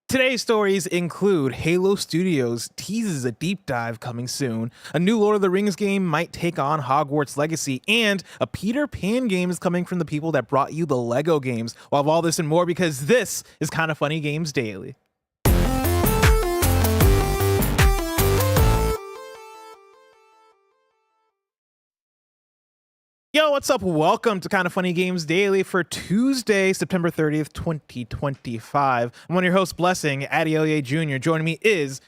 Today's stories include Halo Studios teases a deep dive coming soon, a new Lord of the Rings game might take on Hogwarts Legacy, and a Peter Pan game is coming from the people that brought you the Lego games. We'll have all this and more because this is Kinda Funny Games Daily. Yo, what's up? Welcome to Kinda Funny Games Daily for Tuesday, September 30th, 2025. I'm one of your hosts, Blessing, Adeoye Jr. Joining me is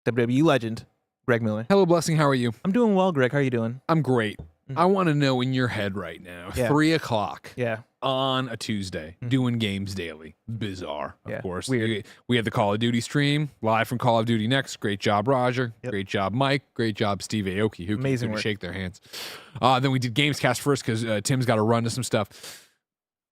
WWE legend, Greg Miller. Hello, Blessing. How are you? I'm doing well, Greg. How are you doing? I'm great. I want to know in your head right now, 3 o'clock on a Tuesday, doing games daily. Bizarre, of course. Weird. We had the Call of Duty stream, live from Call of Duty Next. Great job, Roger. Yep. Great job, Mike. Great job, Steve Aoki, who Amazing couldn't work. shake their hands. Then we did Gamescast first because Tim's got to run to some stuff.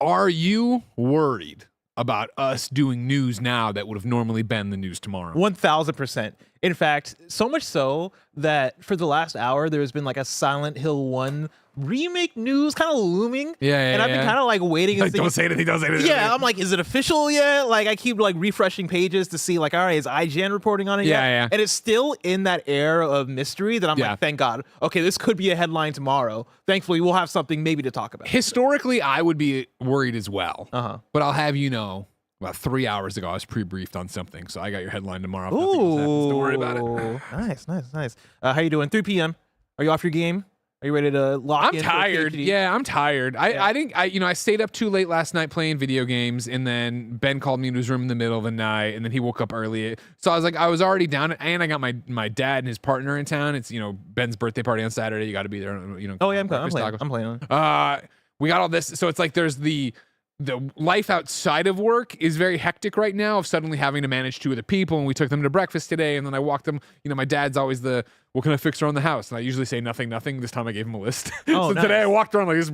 Are you worried about us doing news now that would have normally been the news tomorrow? 1000%. In fact, so much so that for the last hour, there's been like a Silent Hill 1 remake news kind of looming. And I've been kind of like waiting and Don't say anything. Yeah, I'm like, is it official yet? Like, I keep like refreshing pages to see like, all right, is IGN reporting on it yet? Yeah. And it's still in that era of mystery that I'm like, thank God. Okay, this could be a headline tomorrow. Thankfully, we'll have something maybe to talk about. Historically, I would be worried as well. But I'll have you know, about 3 hours ago, I was pre-briefed on something, so I got your headline tomorrow. If nothing else happens, don't worry about it. Nice. How you doing? 3 p.m. Are you off your game? Are you ready to lock in? I'm tired. Yeah, I'm tired. I stayed up too late last night playing video games, and then Ben called me into his room in the middle of the night, and then he woke up early. So I was like, I was already down, and I got my dad and his partner in town. It's Ben's birthday party on Saturday. You got to be there. Oh yeah, I'm playing. We got all this, so it's like there's the life outside of work is very hectic right now of suddenly having to manage 2 other people, and we took them to breakfast today, and then I walked them. My dad's always what can I fix around the house? And I usually say nothing. This time I gave him a list. Oh, so nice. Today I walked around like, this is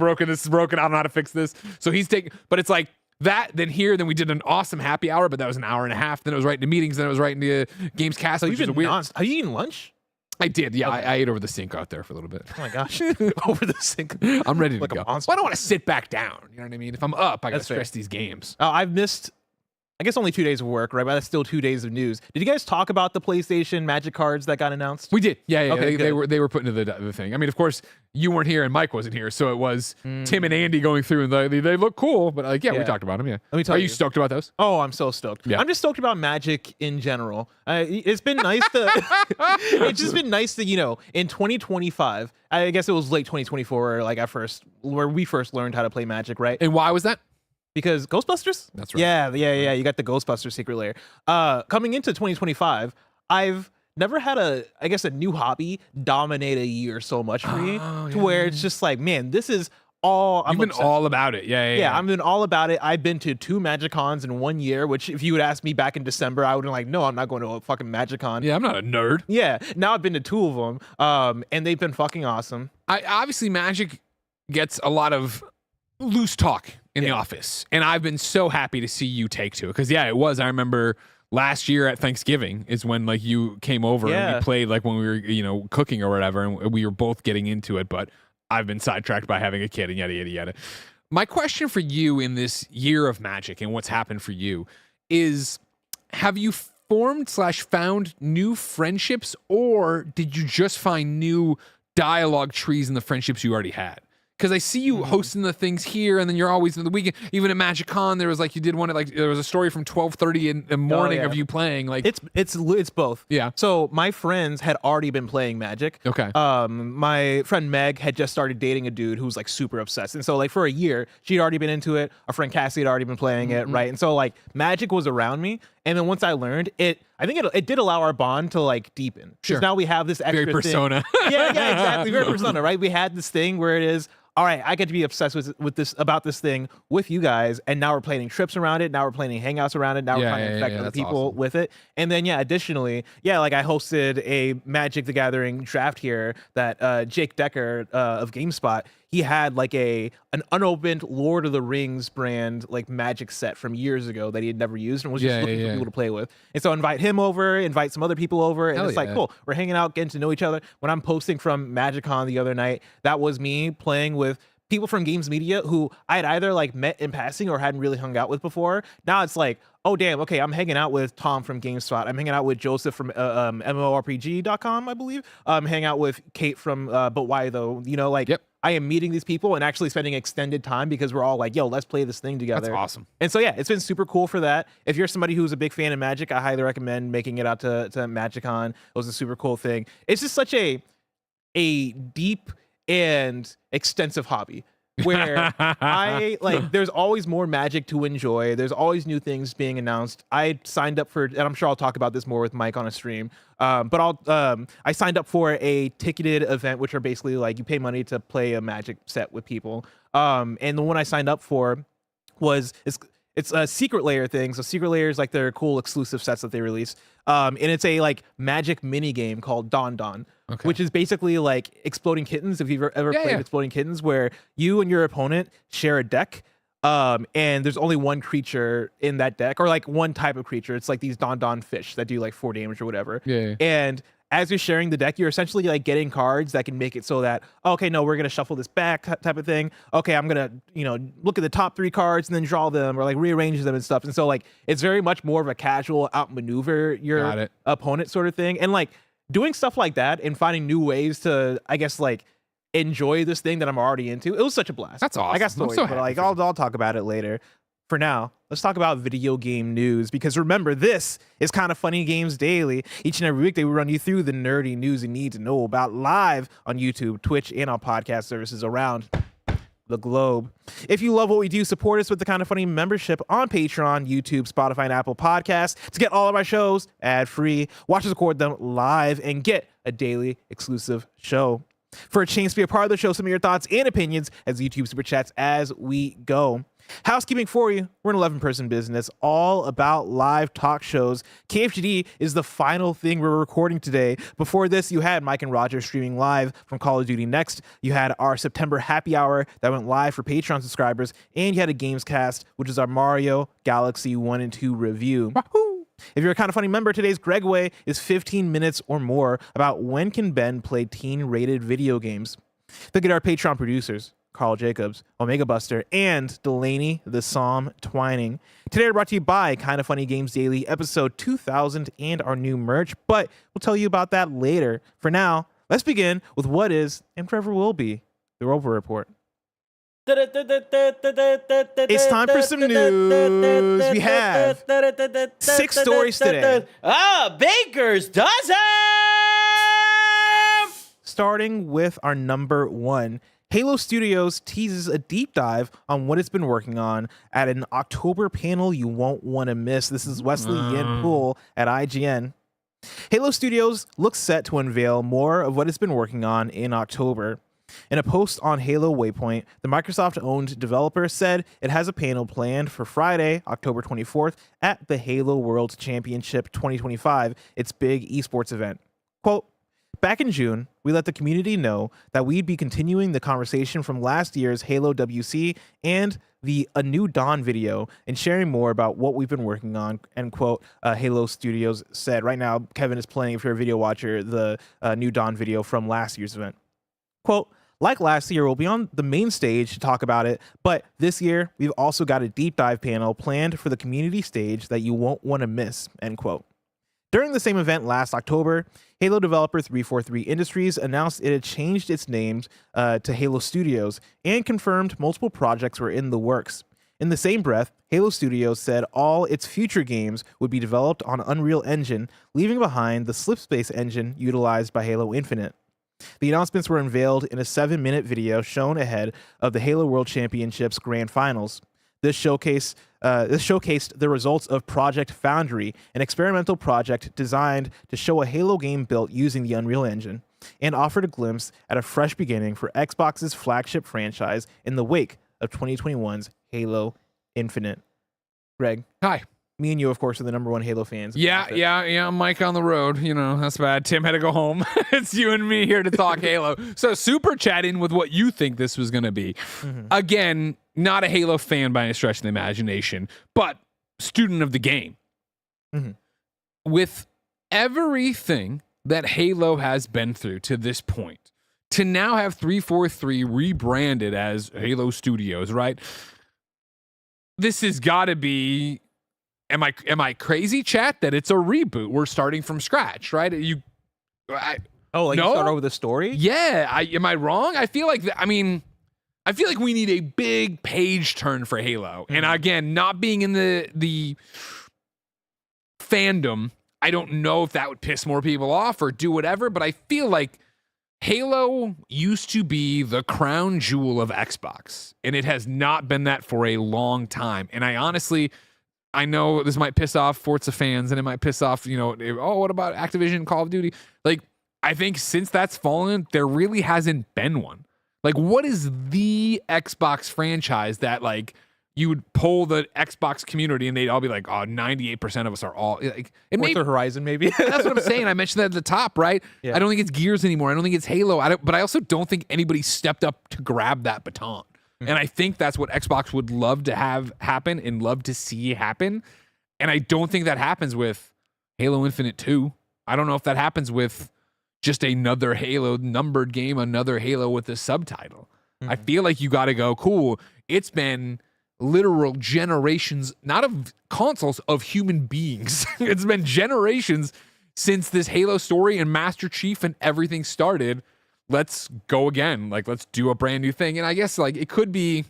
broken, I don't know how to fix this. So he's taking, but it's like that, then we did an awesome happy hour, but that was an hour and a half. Then it was right into meetings, then it was right into Gamescast. So you've been weird. Are you eating lunch? I did, yeah. Okay. I ate over the sink out there for a little bit. Oh my gosh. Over the sink. I'm ready to Like a go. Well, monster. I don't want to sit back down. You know what I mean? If I'm up, I got to That's fair. stress these games. I've missed, I guess, only 2 days of work, right? But that's still 2 days of news. Did you guys talk about the PlayStation Magic cards that got announced? We did. Yeah. Okay, They were put into the thing. I mean, of course, you weren't here and Mike wasn't here, so it was Tim and Andy going through, and they look cool. But we talked about them. Yeah. Let me tell Are you. you stoked about those? Oh, I'm so stoked. Yeah. I'm just stoked about Magic in general. It's been nice to, it's just been nice to, in 2025, I guess it was late 2024, like where we first learned how to play Magic, right? And why was that? Because Ghostbusters? That's right. Yeah. You got the Ghostbusters secret lair. Coming into 2025, I've never had a new hobby dominate a year so much for me to where it's just like, man, this is all You've been all about it. Yeah. I've been all about it. I've been to 2 MagicCons in 1 year, which if you would ask me back in December, I would have been like, no, I'm not going to a fucking MagicCon. Yeah, I'm not a nerd. Yeah. Now I've been to 2 of them, and they've been fucking awesome. Obviously, Magic gets a lot of loose talk in the office, and I've been so happy to see you take to it because it was. I remember last year at Thanksgiving is when like you came over and we played like when we were cooking or whatever, and we were both getting into it. But I've been sidetracked by having a kid and yada yada yada. My question for you in this year of Magic and what's happened for you is: have you formed/found new friendships, or did you just find new dialogue trees in the friendships you already had? Because I see you hosting the things here, and then you're always in the weekend. Even at MagicCon, there was like you did one at there was a story from 12:30 in the morning of you playing. Like it's both. Yeah. So my friends had already been playing Magic. Okay. My friend Meg had just started dating a dude who was like super obsessed, and so like for a year she'd already been into it. Our friend Cassie had already been playing it, right? And so like Magic was around me, and then once I learned it, I think it did allow our bond to like deepen. Sure. Now we have this extra Very Persona. thing. Yeah, exactly. Very Persona, right? We had this thing where it is, all right, I get to be obsessed with this about this thing with you guys, and now we're planning trips around it. Now we're planning hangouts around it. Now we're trying to infect other people with it. And then additionally, like I hosted a Magic the Gathering draft here that Jake Decker of GameSpot, he had like an unopened Lord of the Rings brand like Magic set from years ago that he had never used and was just looking for people to play with. And so invite him over, invite some other people over, and it's like, cool, we're hanging out, getting to know each other. When I'm posting from MagicCon the other night, that was me playing with people from games media who I had either like met in passing or hadn't really hung out with before. Now it's like, oh damn, okay, I'm hanging out with Tom from GameSpot. I'm hanging out with Joseph from MMORPG.com, I believe. I'm hanging out with Kate from But Why Though? You know, like I am meeting these people and actually spending extended time because we're all like, yo, let's play this thing together. That's awesome. And so yeah, it's been super cool for that. If you're somebody who's a big fan of Magic, I highly recommend making it out to MagicCon. It was a super cool thing. It's just such a deep and extensive hobby where I like there's always more Magic to enjoy. There's always new things being announced. I signed up for, and I'm sure I'll talk about this more with Mike on a stream, but I signed up for a ticketed event, which are basically like you pay money to play a Magic set with people, and the one I signed up for was it's a Secret Lair thing. So Secret Lair is like their cool exclusive sets that they release. And it's a like Magic mini game called Don Don, which is basically like Exploding Kittens. If you've ever played Exploding Kittens, where you and your opponent share a deck, and there's only one creature in that deck, or like one type of creature. It's like these Don Don fish that do like 4 damage or whatever. And as you're sharing the deck, you're essentially like getting cards that can make it so that, okay, no, we're going to shuffle this back type of thing. Okay, I'm going to, look at the top 3 cards and then draw them or like rearrange them and stuff. And so like, it's very much more of a casual outmaneuver your opponent sort of thing. And like doing stuff like that and finding new ways to, I guess, like enjoy this thing that I'm already into. It was such a blast. That's awesome. I got stories, but like I'll talk about it later. For now, let's talk about video game news, because remember, this is Kind of Funny Games Daily. Each and every week, they will run you through the nerdy news you need to know about live on YouTube, Twitch, and on podcast services around the globe. If you love what we do, support us with the Kind of Funny membership on Patreon, YouTube, Spotify, and Apple Podcasts to get all of our shows ad-free, watch us record them live, and get a daily exclusive show. For a chance to be a part of the show, some of your thoughts and opinions as YouTube Super Chats as we go. Housekeeping for you. We're an 11-person business all about live talk shows. KFGD is the final thing we're recording today. Before this, you had Mike and Roger streaming live from Call of Duty Next. You had our September happy hour that went live for Patreon subscribers. And you had a Gamescast, which is our Mario Galaxy 1 and 2 review. Wahoo! If you're a Kind of Funny member, today's Gregway is 15 minutes or more about when can Ben play teen-rated video games. Look at our Patreon producers, Carl Jacobs, Omega Buster, and Delaney the Psalm Twining. Today we're brought to you by Kind of Funny Games Daily, episode 2000, and our new merch, but we'll tell you about that later. For now, let's begin with what is, and forever will be, the Rover Report. It's time for some news. We have 6 stories today. Baker's dozen! Starting with our number 1. Halo Studios teases a deep dive on what it's been working on at an October panel you won't want to miss. This is Wesley Yin-Poole at IGN. Halo Studios looks set to unveil more of what it's been working on in October. In a post on Halo Waypoint, the Microsoft-owned developer said it has a panel planned for Friday, October 24th, at the Halo World Championship 2025, its big esports event. Quote, "Back in June, we let the community know that we'd be continuing the conversation from last year's Halo WC and the A New Dawn video and sharing more about what we've been working on," end quote, Halo Studios said. Right now, Kevin is playing, if you're a video watcher, the New Dawn video from last year's event. Quote, "Like last year, we'll be on the main stage to talk about it, but this year, we've also got a deep dive panel planned for the community stage that you won't want to miss," end quote. During the same event last October, Halo developer 343 Industries announced it had changed its names to Halo Studios and confirmed multiple projects were in the works. In the same breath, Halo Studios said all its future games would be developed on Unreal Engine, leaving behind the Slipspace engine utilized by Halo Infinite. The announcements were unveiled in a 7-minute video shown ahead of the Halo World Championships Grand Finals. This showcased the results of Project Foundry, an experimental project designed to show a Halo game built using the Unreal Engine, and offered a glimpse at a fresh beginning for Xbox's flagship franchise in the wake of 2021's Halo Infinite. Greg. Hi. Me and you, of course, are the number 1 Halo fans. Yeah. Mike on the road. That's bad. Tim had to go home. It's you and me here to talk Halo. So super chatting with what you think this was going to be. Mm-hmm. Again, not a Halo fan by any stretch of the imagination, but student of the game. Mm-hmm. With everything that Halo has been through to this point, to now have 343 rebranded as Halo Studios, right? This has got to be. Am I crazy, chat? That it's a reboot? We're starting from scratch, right? You no? start over the story? Yeah. Am I wrong? I feel like I feel like we need a big page turn for Halo. And again, not being in the fandom, I don't know if that would piss more people off or do whatever, but I feel like Halo used to be the crown jewel of Xbox, and it has not been that for a long time. And I know this might piss off Forza fans, and it might piss off, what about Activision, Call of Duty? Like, I think since that's fallen, there really hasn't been one. Like, what is the Xbox franchise that, like, you would poll the Xbox community and they'd all be like, oh, 98% of us are all like, Forza Horizon, maybe. That's what I'm saying. I mentioned that at the top, right? Yeah. I don't think it's Gears anymore. I don't think it's Halo. But I also don't think anybody stepped up to grab that baton. Mm-hmm. And I think that's what Xbox would love to have happen and love to see happen. And I don't think that happens with Halo Infinite 2. I don't know if that happens with just another Halo numbered game, another Halo with a subtitle. Mm-hmm. I feel like you got to go, cool. It's been literal generations, not of consoles, of human beings. It's been generations since this Halo story and Master Chief and everything started. Let's go again. Like, let's do a brand new thing. And I guess, like, it could be,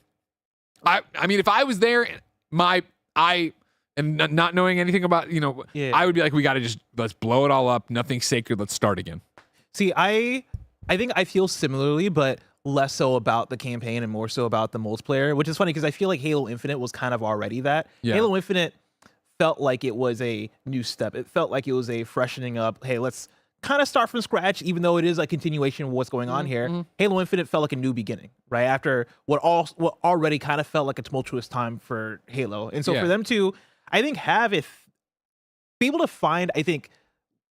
I mean, if I was there, and not knowing anything about, I would be like, we got to let's blow it all up. Nothing's sacred. Let's start again. See, I think I feel similarly, but less so about the campaign and more so about the multiplayer, which is funny because I feel like Halo Infinite was kind of already that. Yeah. Halo Infinite felt like it was a new step. It felt like it was a freshening up. Hey, let's kind of start from scratch, even though it is a continuation of what's going on here. Halo Infinite felt like a new beginning, right? After what already kind of felt like a tumultuous time for Halo. And so for them to, I think, be able to find, I think,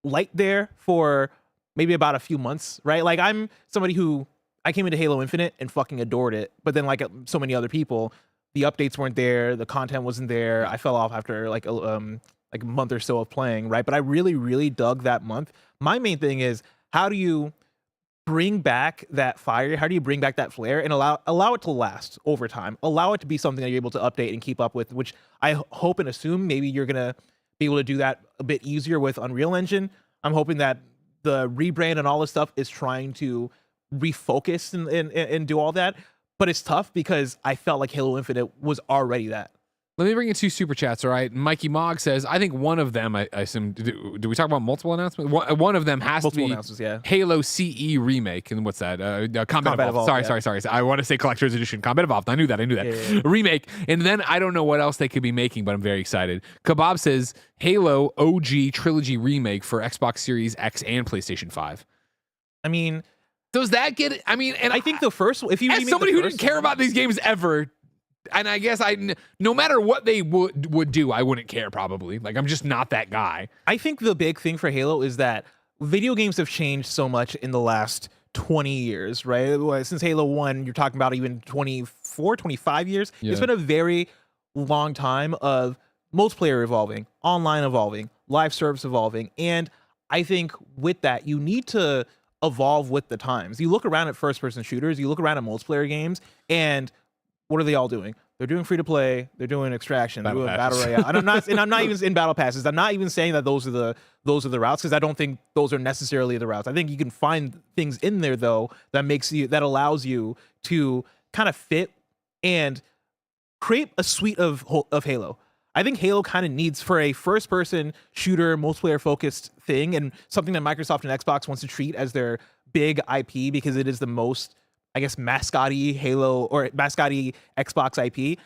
light there for maybe about a few months, right? Like, I'm somebody who, I came into Halo Infinite and fucking adored it, but then, like so many other people, the updates weren't there, the content wasn't there. I fell off after like a month or so of playing, right? But I really, really dug that month. My main thing is, how do you bring back that fire? How do you bring back that flair and allow it to last over time? Allow it to be something that you're able to update and keep up with, which I hope and assume maybe you're gonna be able to do that a bit easier with Unreal Engine. I'm hoping that the rebrand and all this stuff is trying to refocus and do all that, but it's tough because I felt like Halo Infinite was already that. Let me bring in 2 super chats, all right? Mikey Mogg says, I think one of them, I assume, do we talk about multiple announcements? One of them has multiple to be Halo CE remake. And what's that? Combat Evolved. Sorry. I want to say Collector's Edition. Combat Evolved. I knew that. Yeah. Remake. And then I don't know what else they could be making, but I'm very excited. Kebab says, Halo OG Trilogy remake for Xbox Series X and PlayStation 5. I mean, does that get it? I mean, and I think the first, if you as somebody who didn't care about these games ever, and I guess no matter what they would do, I wouldn't care probably. Like, I'm just not that guy. I think the big thing for Halo is that video games have changed so much in the last 20 years, right? Since Halo 1, you're talking about even 24, 25 years. Yeah. It's been a very long time of multiplayer evolving, online evolving, live service evolving. And I think with that, you need to evolve with the times. You look around at first-person shooters, you look around at multiplayer games, and what are they all doing? They're doing free to play. They're doing extraction. They're doing battle royale. And I'm not even in battle passes. I'm not even saying that those are the routes, because I don't think those are necessarily the routes. I think you can find things in there though that allows you to kind of fit and create a suite of Halo. I think Halo kind of needs, for a first-person shooter, multiplayer-focused thing, and something that Microsoft and Xbox wants to treat as their big IP because it is the most, I guess, mascotty Halo or mascotty Xbox IP.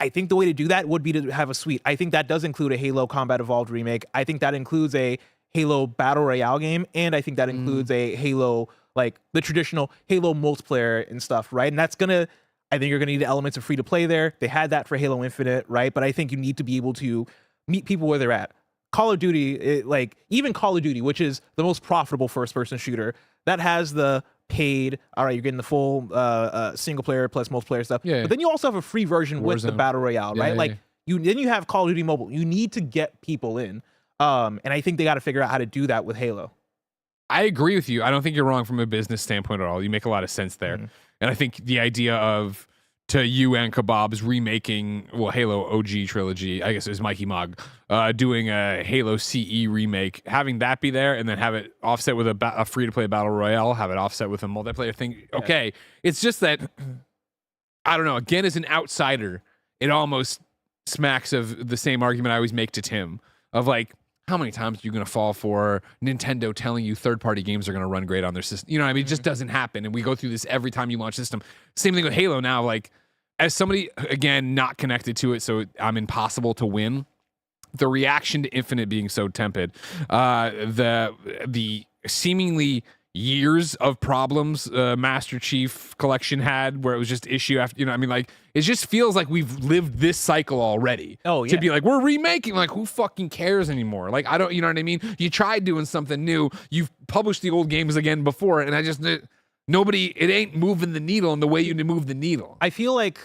I think the way to do that would be to have a suite. I think that does include a Halo Combat Evolved remake. I think that includes a Halo Battle Royale game, and I think that includes a Halo, like the traditional Halo multiplayer and stuff, right? And I think you're gonna need elements of free to play there. They had that for Halo Infinite, right? But I think you need to be able to meet people where they're at. Call of Duty, even Call of Duty, which is the most profitable first-person shooter, that has the paid, all right, you're getting the full single player plus multiplayer stuff. Yeah. But then you also have a free version with the Battle Royale, right? Then you have Call of Duty Mobile. You need to get people in. And I think they got to figure out how to do that with Halo. I agree with you. I don't think you're wrong from a business standpoint at all. You make a lot of sense there. Mm-hmm. And I think the idea of, to you and Kebab's remaking, Halo OG trilogy, I guess it was Mikey Mogg, doing a Halo CE remake, having that be there and then have it offset with a free-to-play battle royale, have it offset with a multiplayer thing. Yeah. Okay. It's just that, I don't know, again, as an outsider, it almost smacks of the same argument I always make to Tim of like, how many times are you going to fall for Nintendo telling you third-party games are going to run great on their system? You know what I mean? It just doesn't happen. And we go through this every time you launch a system. Same thing with Halo now. Like, as somebody, again, not connected to it, so I'm impossible to win, the reaction to Infinite being so tepid, the seemingly years of problems Master Chief Collection had, where it was just issue after, you know, I mean, like, it just feels like we've lived this cycle already. Oh, yeah. To be like, we're remaking, like, who fucking cares anymore? Like, I don't, you know what I mean? You tried doing something new, you've published the old games again before, and nobody, it ain't moving the needle in the way you need to move the needle. I feel like,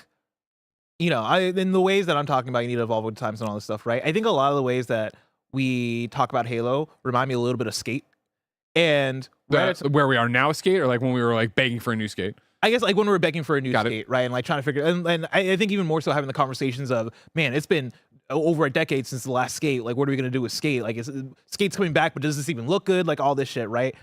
you know, in the ways that I'm talking about, you need to evolve with times and all this stuff, right? I think a lot of the ways that we talk about Halo remind me a little bit of Skate. And where we are now, Skate, or like when we were like begging for a new Skate? I guess like when we were begging for a new Skate, right? And like trying to figure, and I think even more so having the conversations of, man, it's been over a decade since the last Skate. Like, what are we going to do with Skate? Like, Skate's coming back, but does this even look good? Like all this shit, right?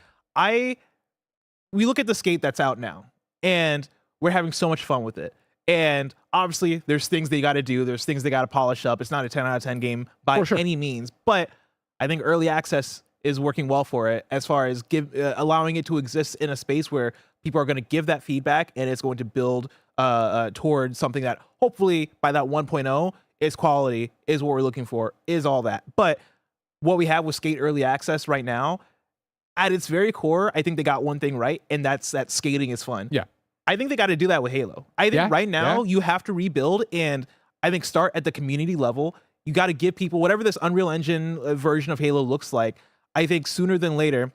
We look at the Skate that's out now and we're having so much fun with it. And obviously there's things they got to do. There's things they got to polish up. It's not a 10 out of 10 game by any means, but I think early access is working well for it as far as allowing it to exist in a space where people are going to give that feedback and it's going to build towards something that hopefully by that 1.0 is quality, is what we're looking for, is all that. But what we have with Skate early access right now, at its very core, I think they got one thing right, and that's that skating is fun. Yeah. I think they got to do that with Halo. I think right now you have to rebuild, and I think start at the community level. You got to give people whatever this Unreal Engine version of Halo looks like. I think sooner than later,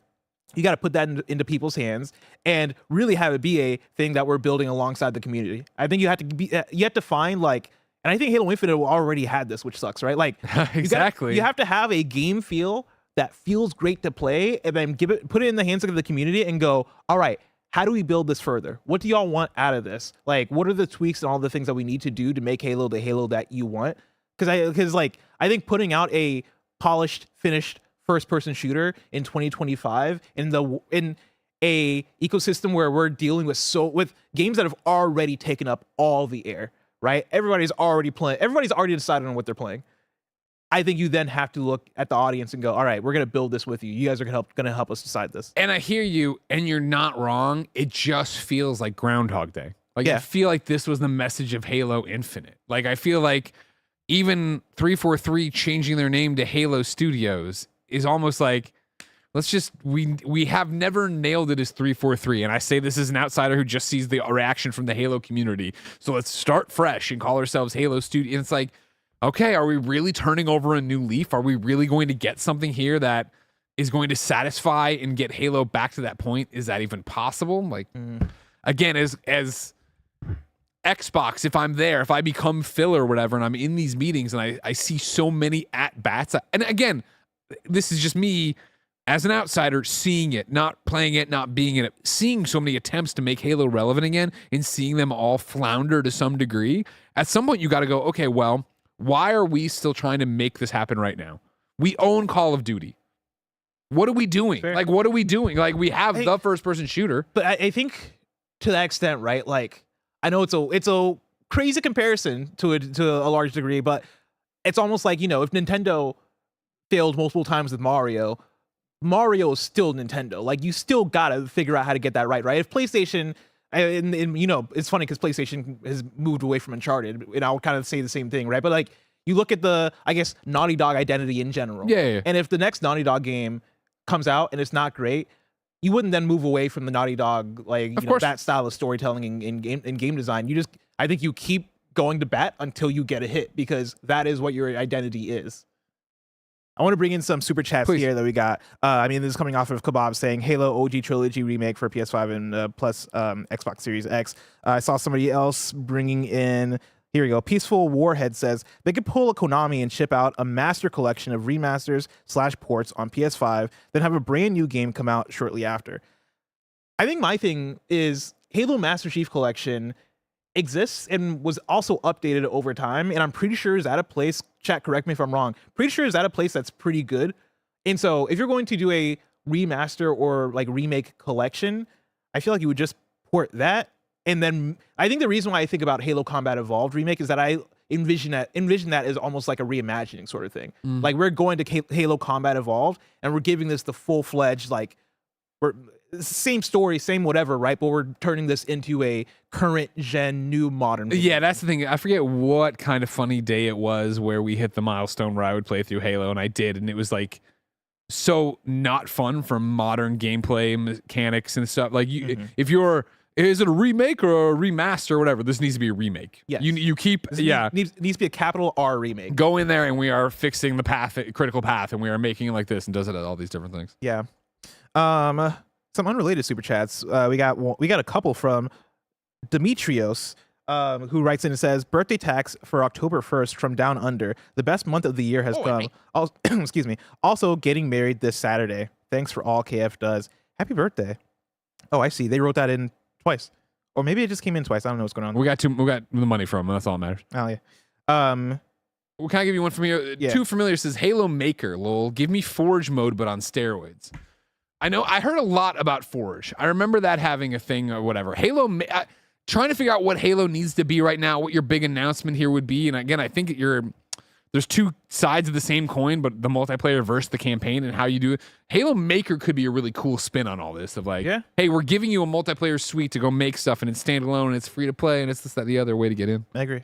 you got to put that into people's hands and really have it be a thing that we're building alongside the community. I think you have to find like, and I think Halo Infinite already had this, which sucks, right? Like exactly. You have to have a game feel that feels great to play, and then put it in the hands of the community and go, all right, how do we build this further? What do y'all want out of this? Like, what are the tweaks and all the things that we need to do to make Halo the Halo that you want? Because I think putting out a polished, finished first-person shooter in 2025 in a ecosystem where we're dealing with games that have already taken up all the air, right? Everybody's already decided on what they're playing. I think you then have to look at the audience and go, all right, we're going to build this with you. You guys are going to help us decide this. And I hear you, and you're not wrong. It just feels like Groundhog Day. Like, I feel like this was the message of Halo Infinite. Like, I feel like even 343 changing their name to Halo Studios is almost like, we have never nailed it as 343. And I say this as an outsider who just sees the reaction from the Halo community. So let's start fresh and call ourselves Halo Studio. And it's like, okay, are we really turning over a new leaf? Are we really going to get something here that is going to satisfy and get Halo back to that point? Is that even possible? Like, again, as Xbox, if I'm there, if I become Phil or whatever, and I'm in these meetings and I see so many at-bats, and again, this is just me as an outsider seeing it, not playing it, not being in it, seeing so many attempts to make Halo relevant again and seeing them all flounder to some degree. At some point, you got to go, okay, well, why are we still trying to make this happen right now? We own Call of Duty. What are we doing? Fair. Like, what are we doing? Like, we have the first-person shooter. But I think to that extent, right? Like, I know it's a crazy comparison to a large degree, but it's almost like, you know, if Nintendo failed multiple times with Mario is still Nintendo. Like, you still gotta figure out how to get that right? If PlayStation, and you know, it's funny because PlayStation has moved away from Uncharted, and I'll kind of say the same thing, right? But like, you look at the, I guess, Naughty Dog identity in general. Yeah. And if the next Naughty Dog game comes out and it's not great, you wouldn't then move away from the Naughty Dog, like, you know, that style of storytelling in game design. I think you keep going to bat until you get a hit, because that is what your identity is. I want to bring in some super chats here that we got. I mean, this is coming off of Kebab saying Halo OG Trilogy remake for PS5 and plus Xbox Series X. I saw somebody else bringing in Here we go. Peaceful Warhead says they could pull a Konami and ship out a master collection of remasters/ports on PS5, then have a brand new game come out shortly after. I think my thing is Halo Master Chief Collection exists and was also updated over time, and I'm pretty sure is at a place, chat, correct me if I'm wrong, pretty sure is at a place that's pretty good. And so if you're going to do a remaster or like remake collection, I feel like you would just port that. And then I think the reason why I think about Halo Combat Evolved remake is that I envision that as almost like a reimagining sort of thing. Like we're going to Halo Combat Evolved and we're giving this the full-fledged, like, we're same story, same whatever, right? But we're turning this into a current gen, new modern game. Yeah, that's the thing. I forget what kind of funny day it was where we hit the milestone where I would play through Halo, and I did, and it was like so not fun from modern gameplay mechanics and stuff. Like if you're is it a remake or a remaster or whatever? This needs to be a remake. Yes. You keep needs to be a capital R remake. Go in there and we are fixing the critical path, and we are making it like this, and does it at all these different things. Yeah. Some unrelated super chats. We got a couple from Demetrios, who writes in and says, "Birthday tax for October 1st from Down Under. The best month of the year has come. Excuse me. Also getting married this Saturday. Thanks for all KF does. Happy birthday." Oh, I see. They wrote that in twice, or maybe it just came in twice. I don't know what's going on. We got the money from them. That's all that matters. Oh yeah. Well, can I give you one familiar? Yeah. Two familiar says Halo Maker. Lol. Give me Forge mode, but on steroids. I know. I heard a lot about Forge. I remember that having a thing or whatever. Halo. Trying to figure out what Halo needs to be right now. What your big announcement here would be. And again, I think there's two sides of the same coin, but the multiplayer versus the campaign and how you do it. Halo Maker could be a really cool spin on all this of like, hey, we're giving you a multiplayer suite to go make stuff, and it's standalone and it's free to play, and it's this, that, the other way to get in. I agree.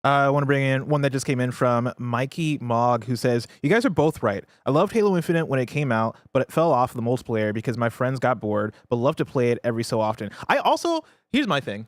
I want to bring in one that just came in from Mikey Mogg, who says, "You guys are both right. I loved Halo Infinite when it came out, but it fell off the multiplayer because my friends got bored, but love to play it every so often." Here's my thing.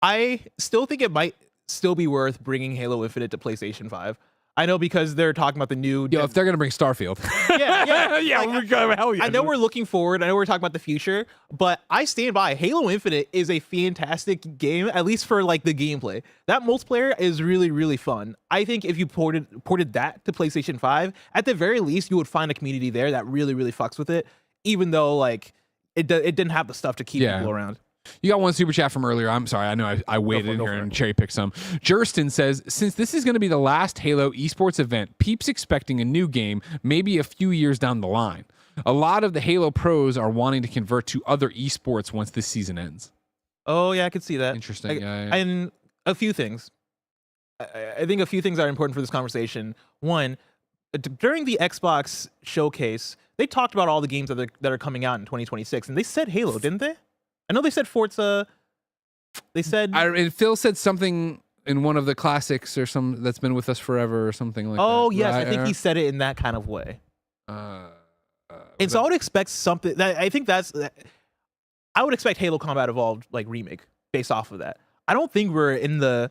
I still think it might still be worth bringing Halo Infinite to PlayStation 5. I know because they're talking about the new... If they're going to bring Starfield. Yeah. Like, hell yeah. I know we're looking forward. I know we're talking about the future, but I stand by. Halo Infinite is a fantastic game, at least for like the gameplay. That multiplayer is really, really fun. I think if you ported that to PlayStation 5, at the very least, you would find a community there that really, really fucks with it, even though like it didn't have the stuff to keep people around. You got one super chat from earlier. I'm sorry. I know I waited in here and cherry picked some. Jurston says, since this is going to be the last Halo esports event, Peep's expecting a new game, maybe a few years down the line. A lot of the Halo pros are wanting to convert to other esports once this season ends. Oh, yeah, I could see that. Interesting. And a few things. I think a few things are important for this conversation. One, during the Xbox showcase, they talked about all the games that are coming out in 2026, and they said Halo, didn't they? I know they said Forza. They said... and Phil said something in one of the classics or some that's been with us forever or something like that. Oh, yes. I think he said it in that kind of way. And so I would expect something... I would expect Halo Combat Evolved like remake based off of that. I don't think we're in the...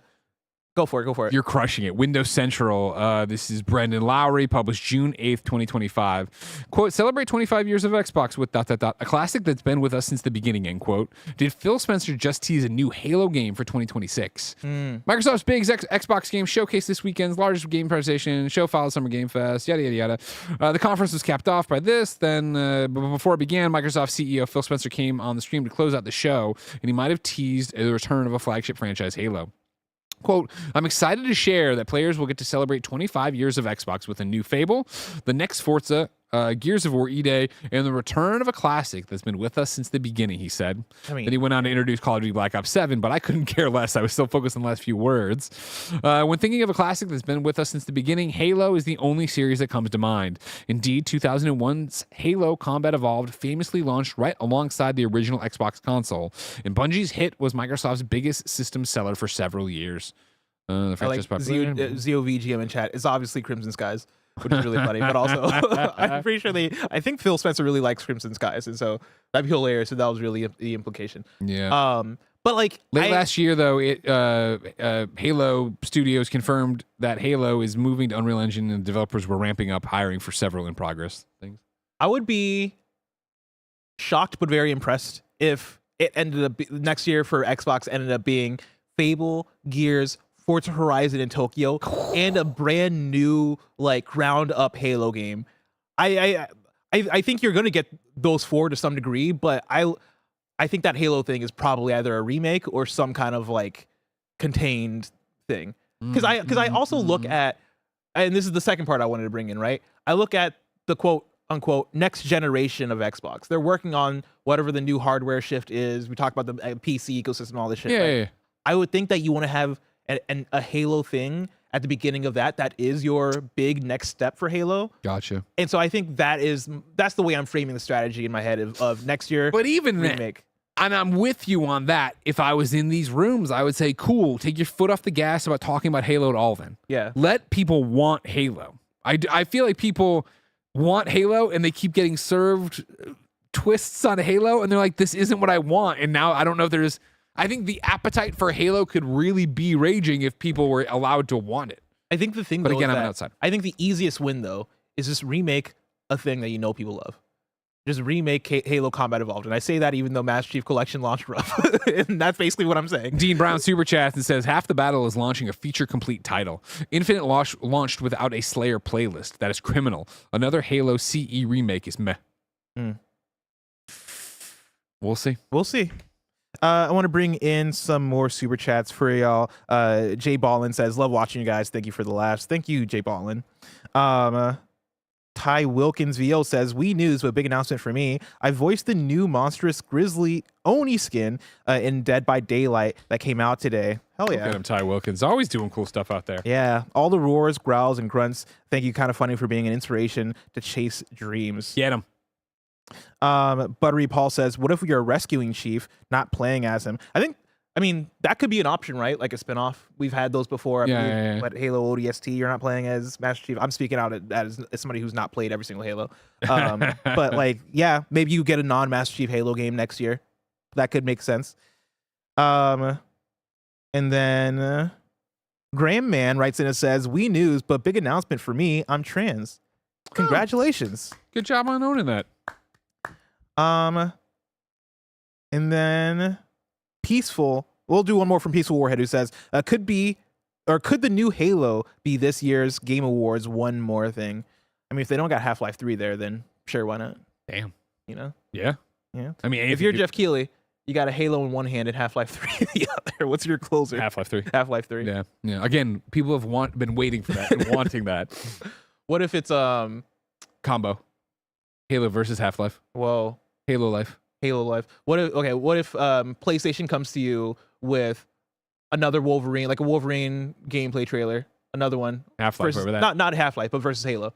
Go for it. You're crushing it. Windows Central. This is Brendan Lowry, published June 8th, 2025. Quote, celebrate 25 years of Xbox with ... A classic that's been with us since the beginning, end quote. Did Phil Spencer just tease a new Halo game for 2026? Microsoft's big Xbox game showcase this weekend's largest game presentation. Show followed Summer Game Fest, yada, yada, yada. The conference was capped off by this. Then, before it began, Microsoft CEO Phil Spencer came on the stream to close out the show, and he might have teased the return of a flagship franchise, Halo. Quote, I'm excited to share that players will get to celebrate 25 years of Xbox with a new Fable, the next Forza, Gears of War E-Day, and the return of a classic that's been with us since the beginning, he said. Then he went on to introduce Call of Duty Black Ops 7, but I couldn't care less. I was still focused on the last few words. When thinking of a classic that's been with us since the beginning, Halo is the only series that comes to mind. Indeed, 2001's Halo Combat Evolved famously launched right alongside the original Xbox console, and Bungie's hit was Microsoft's biggest system seller for several years. I like ZOVGM in chat. It's obviously Crimson Skies, which is really funny, but also I'm pretty sure I think Phil Spencer really likes Crimson Skies, and so that'd be hilarious. So that was really the implication. Yeah. But like last year though, Halo Studios confirmed that Halo is moving to Unreal Engine, and developers were ramping up hiring for several in progress things. I would be shocked but very impressed if it ended up next year for Xbox ended up being Fable, Gears, Forza Horizon in Tokyo, and a brand new like ground up Halo game. I think you're gonna get those 4 to some degree, but I think that Halo thing is probably either a remake or some kind of like contained thing. Because I also look at, and this is the second part I wanted to bring in, right? I look at the quote unquote next generation of Xbox. They're working on whatever the new hardware shift is. We talked about the PC ecosystem, all this shit. Yeah. I would think that you want to have a Halo thing at the beginning of that is your big next step for Halo. Gotcha. And so I think that's the way I'm framing the strategy in my head of next year. But even remake. And I'm with you on that. If I was in these rooms, I would say, cool, take your foot off the gas about talking about Halo at all then. Yeah. Let people want Halo. I feel like people want Halo and they keep getting served twists on Halo and they're like, this isn't what I want. And now I don't know if I think the appetite for Halo could really be raging if people were allowed to want it. I think the thing, but though, again, I'm outside. I think the easiest win though is just remake a thing that you know people love. Just remake Halo Combat Evolved, and I say that even though Master Chief Collection launched rough, and that's basically what I'm saying. Dean Brown super chats and says half the battle is launching a feature complete title. Infinite launched without a Slayer playlist. That is criminal. Another Halo CE remake is meh. We'll see. We'll see. I want to bring in some more super chats for y'all. Jay Ballin says, love watching you guys. Thank you for the laughs. Thank you, Jay Ballin. Ty Wilkins VO says, Wii News, but big announcement for me. I voiced the new monstrous Grizzly Oni skin in Dead by Daylight that came out today. Hell yeah. Look at him, Ty Wilkins. Always doing cool stuff out there. Yeah. All the roars, growls, and grunts. Thank you, Kind of Funny, for being an inspiration to chase dreams. Get him. Buttery Paul says, what if we are rescuing Chief, not playing as him? I mean, that could be an option, right? Like a spinoff. We've had those before. Yeah. But Halo ODST, you're not playing as Master Chief. I'm speaking out as somebody who's not played every single Halo. But like, yeah, maybe you get a non-Master Chief Halo game next year. That could make sense. And then Graham Man writes in and says, Wii News, but big announcement for me. I'm trans. Congratulations. Good job on owning that. And then Peaceful, we'll do one more from Peaceful Warhead, who says, could the new Halo be this year's Game Awards one more thing? I mean, if they don't got Half-Life 3 there, then sure, why not? Damn. You know? Yeah. I mean, if you're Jeff Keighley, you got a Halo in one hand and Half-Life 3 in the other. What's your closer? Half-Life 3. Half-Life 3. Yeah. Again, people have been waiting for that and wanting that. What if it's combo? Halo versus Half-Life. Whoa. Halo Life. What if PlayStation comes to you with another Wolverine, like a Wolverine gameplay trailer, another one. Half-Life over that. Not Half-Life, but versus Halo.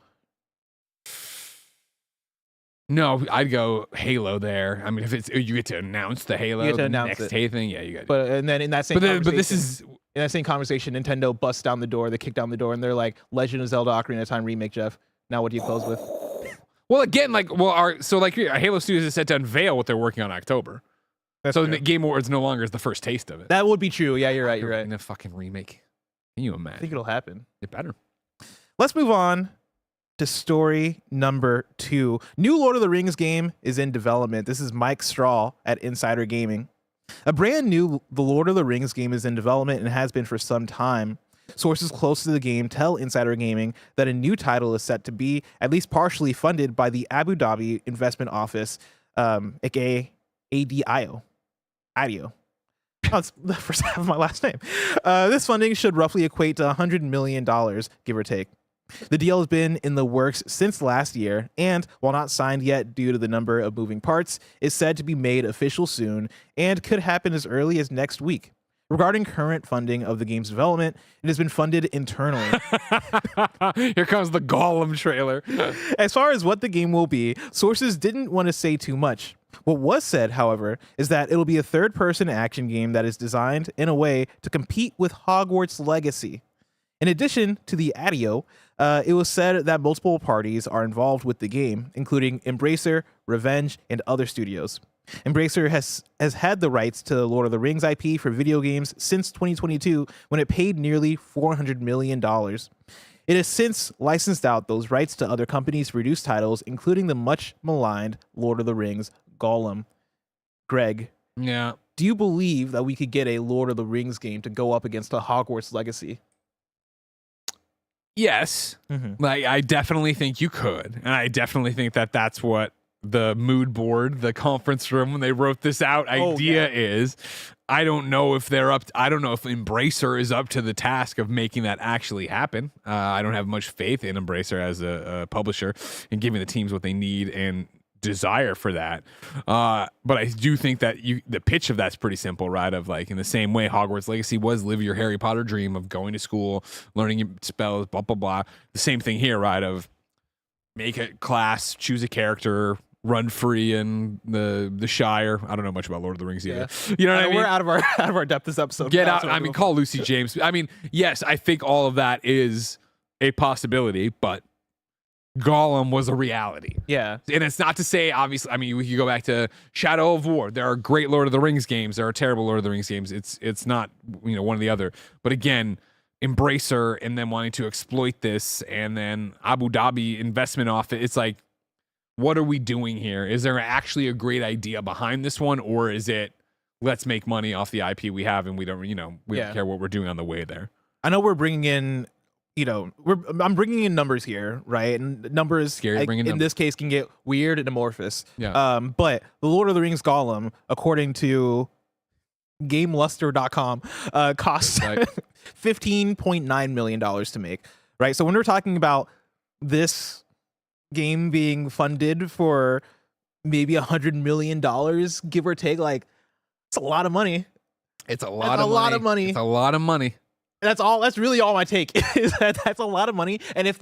No, I'd go Halo there. I mean, if you get to announce the Halo, you get to announce next thing, yeah, you got. But and then in that same but this is in that same conversation, Nintendo busts down the door, they kick down the door, and they're like, "Legend of Zelda: Ocarina of Time remake, Jeff." Now, what do you close with? Well, again, Halo Studios is set to unveil what they're working on in October. So the Game Awards no longer is the first taste of it. That would be true. Yeah, you're right. In a fucking remake. Can you imagine? I think it'll happen. It better. Let's move on to story number 2. New Lord of the Rings game is in development. This is Mike Strahl at Insider Gaming. A brand new The Lord of the Rings game is in development and has been for some time. Sources close to the game tell Insider Gaming that a new title is set to be at least partially funded by the Abu Dhabi Investment Office, aka ADIO. Oh, it's the first half of my last name. This funding should roughly equate to $100 million, give or take. The deal has been in the works since last year, and while not signed yet due to the number of moving parts, is said to be made official soon and could happen as early as next week. Regarding current funding of the game's development, it has been funded internally. Here comes the Gollum trailer. As far as what the game will be, sources didn't want to say too much. What was said, however, is that it'll be a third-person action game that is designed in a way to compete with Hogwarts Legacy. In addition to the ADIO, it was said that multiple parties are involved with the game, including Embracer, Revenge, and other studios. Embracer has had the rights to the Lord of the Rings IP for video games since 2022, when it paid nearly $400 million. It has since licensed out those rights to other companies to produce titles, including the much maligned Lord of the Rings Gollum. Greg, yeah. do you believe that we could get a Lord of the Rings game to go up against a Hogwarts Legacy? Yes. Like, I definitely think you could. And I definitely think that that's what the mood board, the conference room, when they wrote this out, idea is. I don't know if I don't know if Embracer is up to the task of making that actually happen. I don't have much faith in Embracer as a publisher and giving the teams what they need and desire for that. But I do think that the pitch of that's pretty simple, right? Of like, in the same way Hogwarts Legacy was live your Harry Potter dream of going to school, learning your spells, blah, blah, blah. The same thing here, right? Of make a class, choose a character, run free in the Shire. I don't know much about Lord of the Rings either. You know what I mean? We're out of our depth this episode. Get out. I mean, call Lucy James. I mean, yes, I think all of that is a possibility, but Gollum was a reality. Yeah. And it's not to say, obviously, I mean, we could go back to Shadow of War. There are great Lord of the Rings games. There are terrible Lord of the Rings games. It's not, one or the other. But again, Embracer and them wanting to exploit this, and then Abu Dhabi investment off it. It's like, what are we doing here? Is there actually a great idea behind this one, or is it let's make money off the IP we have and we don't, don't care what we're doing on the way there? I know we're bringing in, I'm bringing in numbers here, right? And numbers in this case can get weird and amorphous. Yeah. But the Lord of the Rings Gollum, according to GameLuster.com, costs $15.9 million to make, right? So when we're talking about this game being funded for maybe $100 million, give or take, like, it's a lot of money. It's a lot of money. It's a lot of money. That's really all my take is that's a lot of money. And if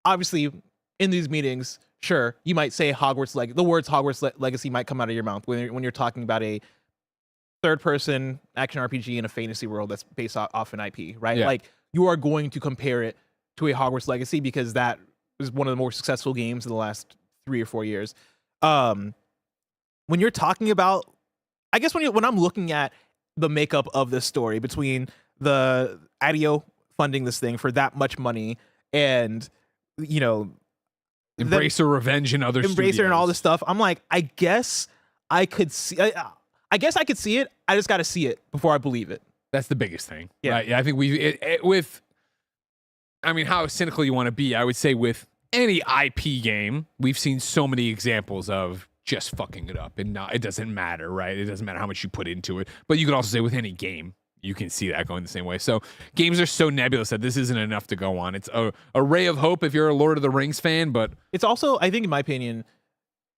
obviously in these meetings, sure, you might say the words Hogwarts Legacy might come out of your mouth when you're talking about a third person action RPG in a fantasy world that's based off an IP, right? Yeah. Like, you are going to compare it to a Hogwarts Legacy because that was one of the more successful games in the last 3 or 4 years. When you're talking about, I guess when I'm looking at the makeup of this story between the IDEO funding this thing for that much money and, Embracer Revenge and other Embracer studios. And all this stuff, I'm like, I guess I could see it. I just got to see it before I believe it. That's the biggest thing. Yeah. Right? I think how cynical you want to be, I would say with any IP game, we've seen so many examples of just fucking it up, and it doesn't matter, right? It doesn't matter how much you put into it. But you could also say with any game, you can see that going the same way. So games are so nebulous that this isn't enough to go on. It's a ray of hope if you're a Lord of the Rings fan, but it's also, I think in my opinion,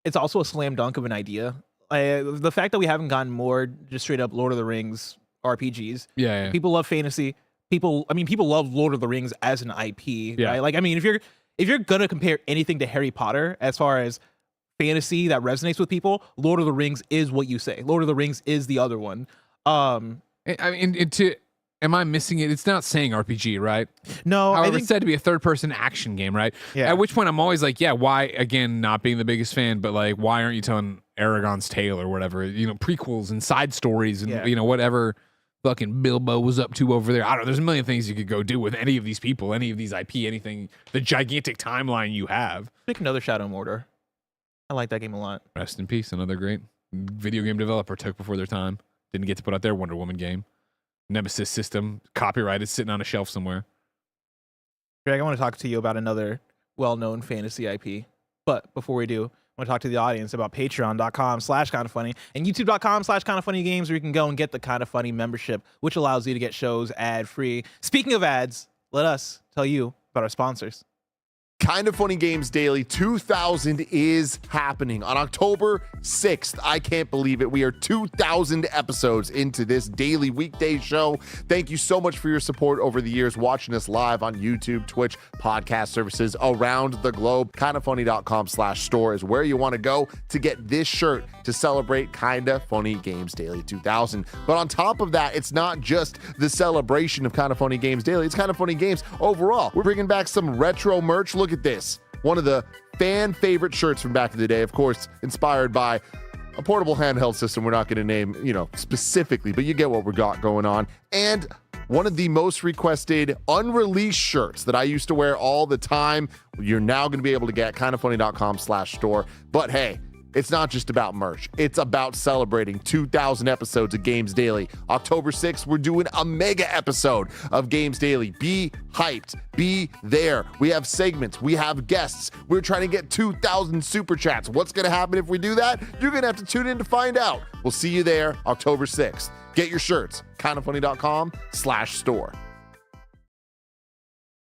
it's also a slam dunk of an idea. The fact that we haven't gotten more just straight up Lord of the Rings RPGs. Yeah. People love fantasy. People love Lord of the Rings as an IP, right? Like, I mean, if you're gonna compare anything to Harry Potter as far as fantasy that resonates with people, Lord of the Rings is what you say. Lord of the Rings is the other one. Am I missing it? It's not saying RPG, right? No. However, it's said to be a third-person action game, right? Yeah. At which point I'm always like, why, again, not being the biggest fan, but like, why aren't you telling Aragon's Tale or whatever, prequels and side stories and, whatever fucking Bilbo was up to over there. I don't know. There's a million things you could go do with any of these people, any of these IP, anything, the gigantic timeline you have. Pick another Shadow of Mordor. I like that game a lot. Rest in peace. Another great video game developer took before their time. Didn't get to put out their Wonder Woman game. Nemesis system, copyrighted, sitting on a shelf somewhere. Greg, I want to talk to you about another well-known fantasy IP. But before we do, I want to talk to the audience about patreon.com/kindafunny and youtube.com/kindafunnygames, where you can go and get the Kinda Funny membership, which allows you to get shows ad-free. Speaking of ads, let us tell you about our sponsors. Kinda Funny Games Daily 2000 is happening on October 6th. I can't believe it. We are 2,000 episodes into this daily weekday show. Thank you so much for your support over the years, watching us live on YouTube, Twitch, podcast services around the globe. KindaFunny.com/store is where you want to go to get this shirt to celebrate Kinda Funny Games Daily 2000. But on top of that, it's not just the celebration of Kinda Funny Games Daily. It's Kinda Funny Games overall. We're bringing back some retro merch. Look at this. One of the fan favorite shirts from back in the day, of course, inspired by a portable handheld system we're not going to name, specifically, but you get what we got going on. And one of the most requested unreleased shirts that I used to wear all the time, you're now going to be able to get kindafunny.com/store. But hey, it's not just about merch. It's about celebrating 2,000 episodes of Games Daily. October 6th, we're doing a mega episode of Games Daily. Be hyped. Be there. We have segments. We have guests. We're trying to get 2,000 super chats. What's going to happen if we do that? You're going to have to tune in to find out. We'll see you there October 6th. Get your shirts. kindafunny.com/store.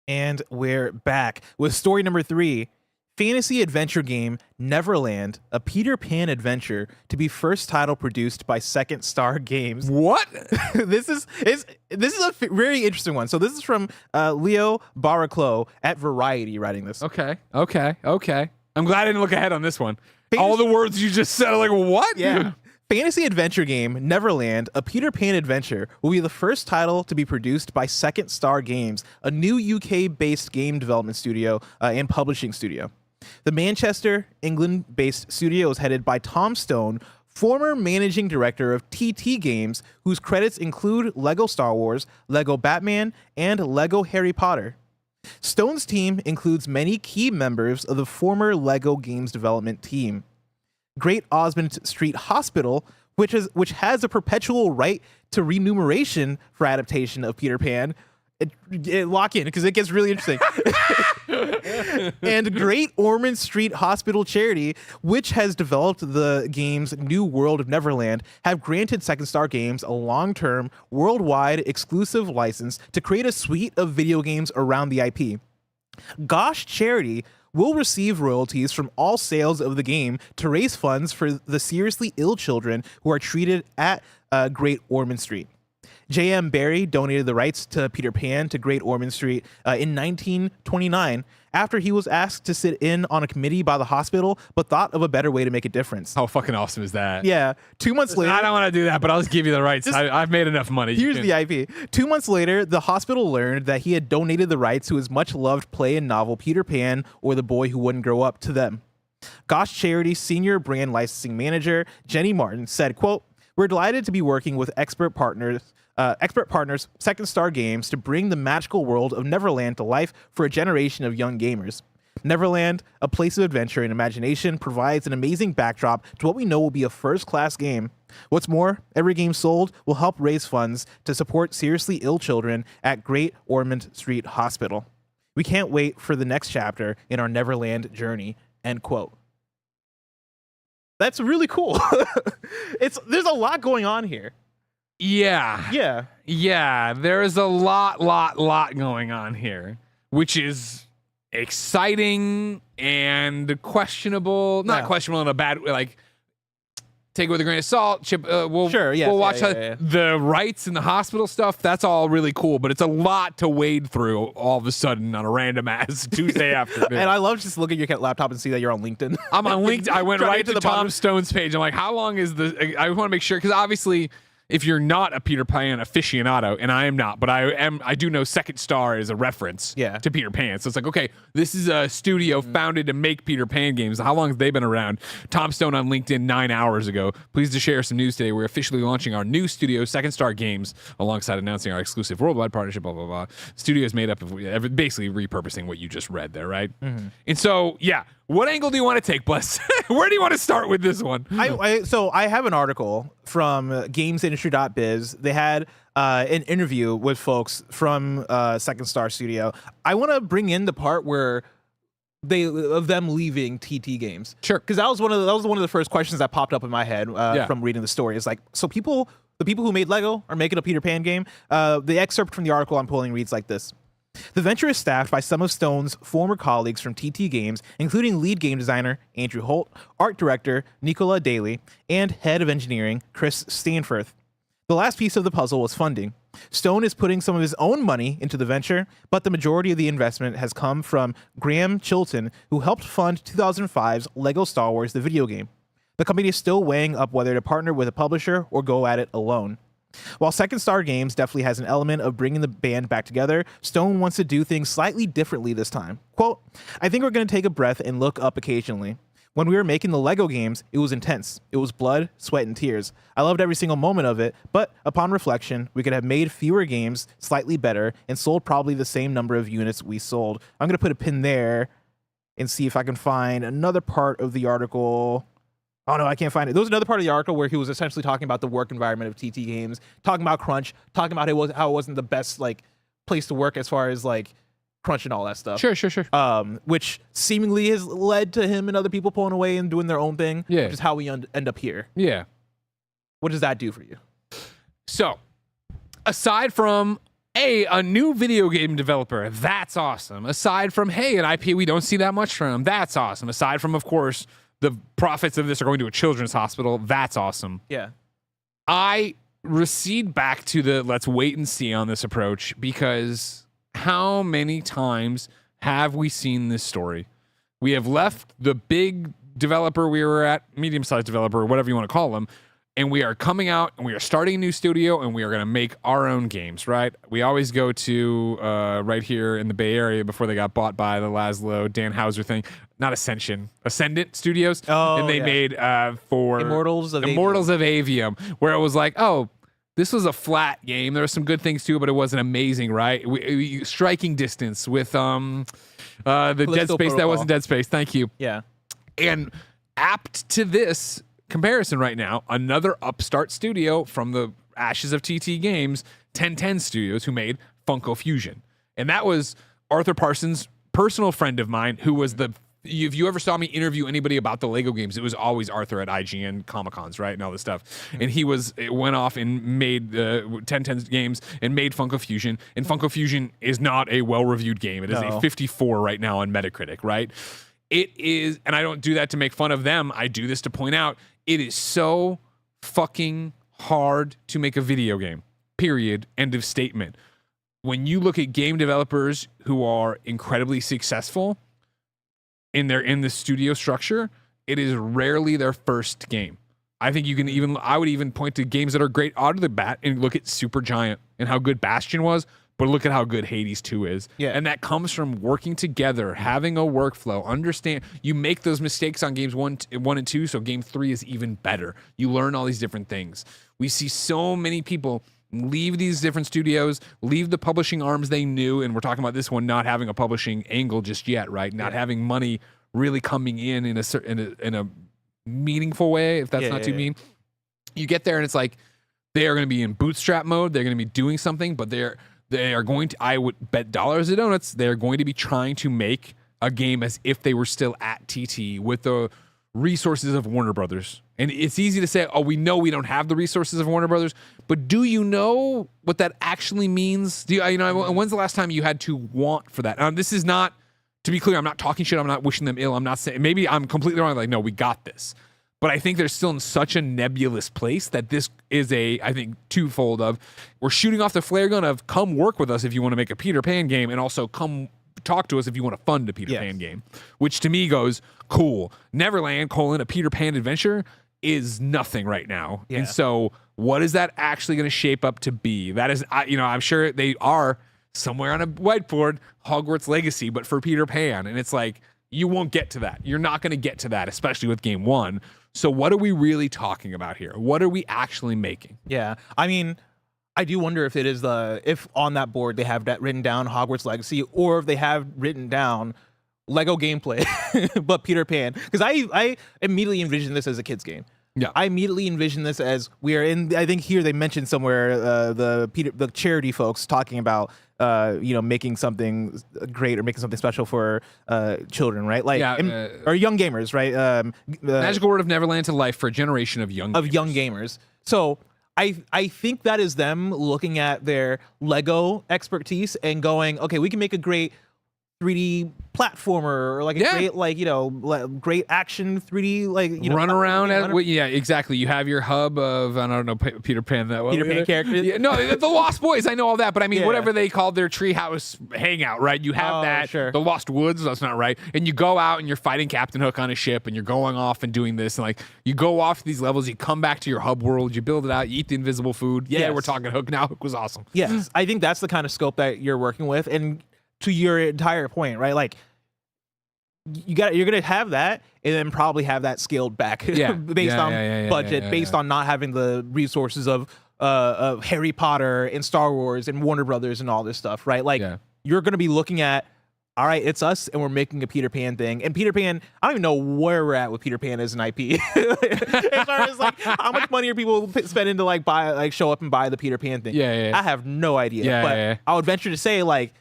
And we're back with story number 3. Fantasy adventure game Neverland, a Peter Pan adventure to be first title produced by Second Star Games. What? This is a very interesting one. So this is from Leo Barraclough at Variety writing this. Okay. I'm glad I didn't look ahead on this one. All the words you just said are like, what? Yeah. Fantasy adventure game Neverland, a Peter Pan adventure, will be the first title to be produced by Second Star Games, a new UK-based game development studio and publishing studio. The Manchester, England-based studio is headed by Tom Stone, former managing director of TT Games, whose credits include LEGO Star Wars, LEGO Batman, and LEGO Harry Potter. Stone's team includes many key members of the former LEGO games development team. Great Osmond Street Hospital, which has a perpetual right to remuneration for adaptation of Peter Pan. Lock in, because it gets really interesting. And Great Ormond Street Hospital Charity, which has developed the game's New World of Neverland, have granted Second Star Games a long-term, worldwide exclusive license to create a suite of video games around the IP. Gosh Charity will receive royalties from all sales of the game to raise funds for the seriously ill children who are treated at Great Ormond Street. J.M. Barrie donated the rights to Peter Pan to Great Ormond Street in 1929 after he was asked to sit in on a committee by the hospital, but thought of a better way to make a difference. How fucking awesome is that? Yeah. 2 months later... I don't want to do that, but I'll just give you the rights. I've made enough money. Here's the IP. 2 months later, the hospital learned that he had donated the rights to his much-loved play and novel Peter Pan, or the Boy Who Wouldn't Grow Up, to them. Gosh Charity's senior brand licensing manager, Jenny Martin, said, quote, "We're delighted to be working with expert partners Second Star Games to bring the magical world of Neverland to life for a generation of young gamers. Neverland, a place of adventure and imagination, provides an amazing backdrop to what we know will be a first-class game. What's more, every game sold will help raise funds to support seriously ill children at Great Ormond Street Hospital. We can't wait for the next chapter in our Neverland journey." End quote. That's really cool. There's a lot going on here. Yeah. There's a lot going on here, which is exciting and questionable. Not questionable in a bad way, like, take it with a grain of salt. Chip, we'll watch the rights and the hospital stuff. That's all really cool, but it's a lot to wade through all of a sudden on a random ass Tuesday afternoon. And I love just looking at your laptop and see that you're on LinkedIn. I'm on LinkedIn. I went right to Tom Stone's page. I'm like, how long is the? I want to make sure, because obviously, if you're not a Peter Pan aficionado, and I am not, but I do know Second Star is a reference to Peter Pan. So it's like, okay, this is a studio founded to make Peter Pan games. How long have they been around? Tom Stone on LinkedIn 9 hours ago. Pleased to share some news today. We're officially launching our new studio, Second Star Games, alongside announcing our exclusive worldwide partnership, blah, blah, blah. Studio is made up of basically repurposing what you just read there, right? Mm-hmm. And so, yeah. What angle do you want to take, Bless? Where do you want to start with this one? So I have an article from gamesindustry.biz. They had an interview with folks from Second Star Studio. I want to bring in the part where of them leaving TT Games. Sure. Because that was one of the first questions that popped up in my head from reading the story. It's like, so the people who made Lego are making a Peter Pan game. The excerpt from the article I'm pulling reads like this. The venture is staffed by some of Stone's former colleagues from TT Games, including lead game designer Andrew Holt, art director Nicola Daly, and head of engineering Chris Stanforth. The last piece of the puzzle was funding. Stone is putting some of his own money into the venture, but the majority of the investment has come from Graham Chilton, who helped fund 2005's LEGO Star Wars, the video game. The company is still weighing up whether to partner with a publisher or go at it alone. While Second Star Games definitely has an element of bringing the band back together, Stone wants to do things slightly differently this time. Quote, "I think we're going to take a breath and look up occasionally. When we were making the LEGO games, it was intense. It was blood, sweat, and tears. I loved every single moment of it, but upon reflection, we could have made fewer games slightly better and sold probably the same number of units we sold." I'm going to put a pin there and see if I can find another part of the article Oh no, I can't find it. There was another part of the article where he was essentially talking about the work environment of TT Games, talking about crunch, talking about how it wasn't the best like place to work as far as like crunch and all that stuff. Sure. Which seemingly has led to him and other people pulling away and doing their own thing. Yeah. Which is how we end up here. Yeah. What does that do for you? So, aside from a new video game developer, that's awesome. Aside from an IP we don't see that much from, that's awesome. Aside from, of course, the profits of this are going to a children's hospital, that's awesome. Yeah. I recede back to the let's wait and see on this approach, because how many times have we seen this story? We have left the big developer we were at, medium-sized developer, whatever you want to call them, and we are coming out and we are starting a new studio and we are going to make our own games, right? We always go to right here in the Bay Area before they got bought by the Laszlo, Dan Houser thing. Not Ascendant Studios. Oh, and they made for Immortals of Avium, where it was like, oh, this was a flat game. There were some good things too, but it wasn't amazing, right? Striking Distance with the Dead Space Protocol. that wasn't Dead Space. Thank you. Yeah. And apt to this comparison right now, another upstart studio from the ashes of TT Games, 1010 Studios, who made Funko Fusion. And that was Arthur Parsons' personal friend of mine, who was if you ever saw me interview anybody about the Lego games, it was always Arthur at IGN Comic-Cons, right? And all this stuff. And he went off and made 1010 games and made Funko Fusion. And Funko Fusion is not a well-reviewed game. It is a 54 right now on Metacritic, right? It is, and I don't do that to make fun of them. I do this to point out, it is so fucking hard to make a video game. Period. End of statement. When you look at game developers who are incredibly successful in the studio structure, it is rarely their first game. I think I would even point to games that are great out of the bat and look at Supergiant and how good Bastion was, but look at how good Hades 2 is. Yeah. And that comes from working together, having a workflow, understand. You make those mistakes on games 1 and 2, so game 3 is even better. You learn all these different things. We see so many people leave these different studios, leave the publishing arms they knew, and we're talking about this one not having a publishing angle just yet, right? Not having money really coming in a meaningful way, if that's not too mean. You get there and it's like they are going to be in bootstrap mode. They're going to be doing something, but they are going to, I would bet dollars to donuts, they're going to be trying to make a game as if they were still at TT with the resources of Warner Brothers. And it's easy to say, oh, we know we don't have the resources of Warner Brothers, but do you know what that actually means? When's the last time you had to want for that? This is not, to be clear, I'm not talking shit. I'm not wishing them ill. I'm not saying, maybe I'm completely wrong. Like, no, we got this. But I think they're still in such a nebulous place that this is I think, twofold of, we're shooting off the flare gun of come work with us if you want to make a Peter Pan game, and also come talk to us if you want to fund a Peter Pan game, which to me goes, cool. Neverland, a Peter Pan adventure is nothing right now. Yeah. And so what is that actually going to shape up to be? That is, I'm sure they are somewhere on a whiteboard, Hogwarts Legacy, but for Peter Pan. And it's like, you won't get to that. You're not going to get to that, especially with game 1. So what are we really talking about here? What are we actually making? Yeah. I mean, I do wonder if it is if on that board they have that written down Hogwarts Legacy, or if they have written down Lego gameplay, but Peter Pan. Because I immediately envisioned this as a kid's game. Yeah. I immediately envisioned this as we are in, I think here they mentioned somewhere the charity folks talking about making something great or making something special for children, right? Like or young gamers, right? Magical Word of Neverland to life for a generation of young gamers. So I think that is them looking at their Lego expertise and going, okay, we can make a great 3D platformer, or like a great great action 3D run around exactly. You have your hub of I don't know Peter Pan characters. Yeah, no, the Lost Boys. I know all that, but I mean whatever they called their treehouse hangout, right? You have that. Sure. The Lost Woods. That's not right. And you go out and you're fighting Captain Hook on a ship, and you're going off and doing this, and like you go off these levels. You come back to your hub world. You build it out. You eat the invisible food. Yeah, we're talking Hook now. Hook was awesome. Yes, I think that's the kind of scope that you're working with, and to your entire point, right? Like you're gonna have that, and then probably have that scaled back, based on budget, based on not having the resources of Harry Potter and Star Wars and Warner Brothers and all this stuff, right? Like you're gonna be looking at all right, it's us, and we're making a Peter Pan thing. And Peter Pan, I don't even know where we're at with Peter Pan as an IP. As far as like how much money are people spending to like buy, like show up and buy the Peter Pan thing? Yeah. I have no idea. Yeah, but yeah. I would venture to say like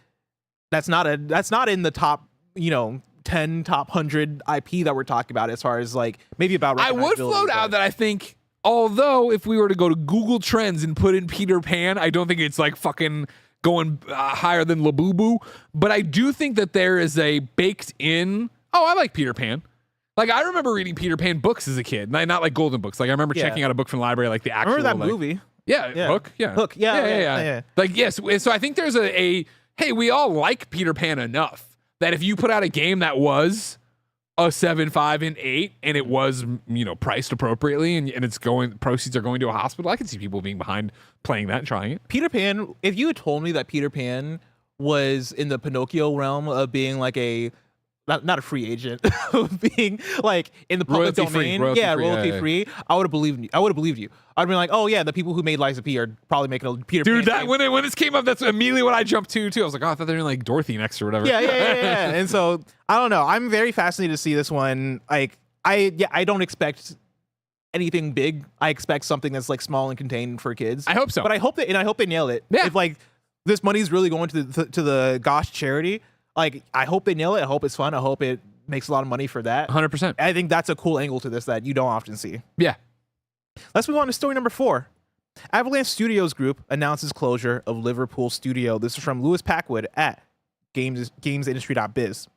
that's not in the top, 10 top 100 IP that we're talking about as far as like maybe about. I would float out that I think, although if we were to go to Google Trends and put in Peter Pan, I don't think it's like fucking going higher than Labubu, but I do think that there is a baked in, I like Peter Pan. Like, I remember reading Peter Pan books as a kid, not like golden books. Like, I remember checking out a book from the library, like the actual. I remember that like, movie. Yeah, Hook. Yeah. Hook. Yeah. Like, yes. So I think there's a hey, we all like Peter Pan enough that if you put out a game that was a 7, 5, and 8, and it was, priced appropriately, and it's proceeds are going to a hospital, I could see people being behind playing that and trying it. Peter Pan, if you had told me that Peter Pan was in the Pinocchio realm of being like not a free agent, being like in the public domain, royalty free, I would have believed you. I'd be like, oh yeah, the people who made Lies of P are probably making a Peter Pan. Dude, when this came up, that's immediately what I jumped to too. I was like, I thought they were in like Dorothy next or whatever. Yeah. And so I don't know. I'm very fascinated to see this one. Like I don't expect anything big. I expect something that's like small and contained for kids. I hope so. But I hope they nail it. Yeah. If like this money's really going to the Gosh charity, like I hope they nail it. I hope it's fun. I hope it makes a lot of money for that. 100%. I think that's a cool angle to this that you don't often see. Yeah. Let's move on to story number 4. Avalanche Studios Group announces closure of Liverpool studio. This is from Lewis Packwood at gamesindustry.biz.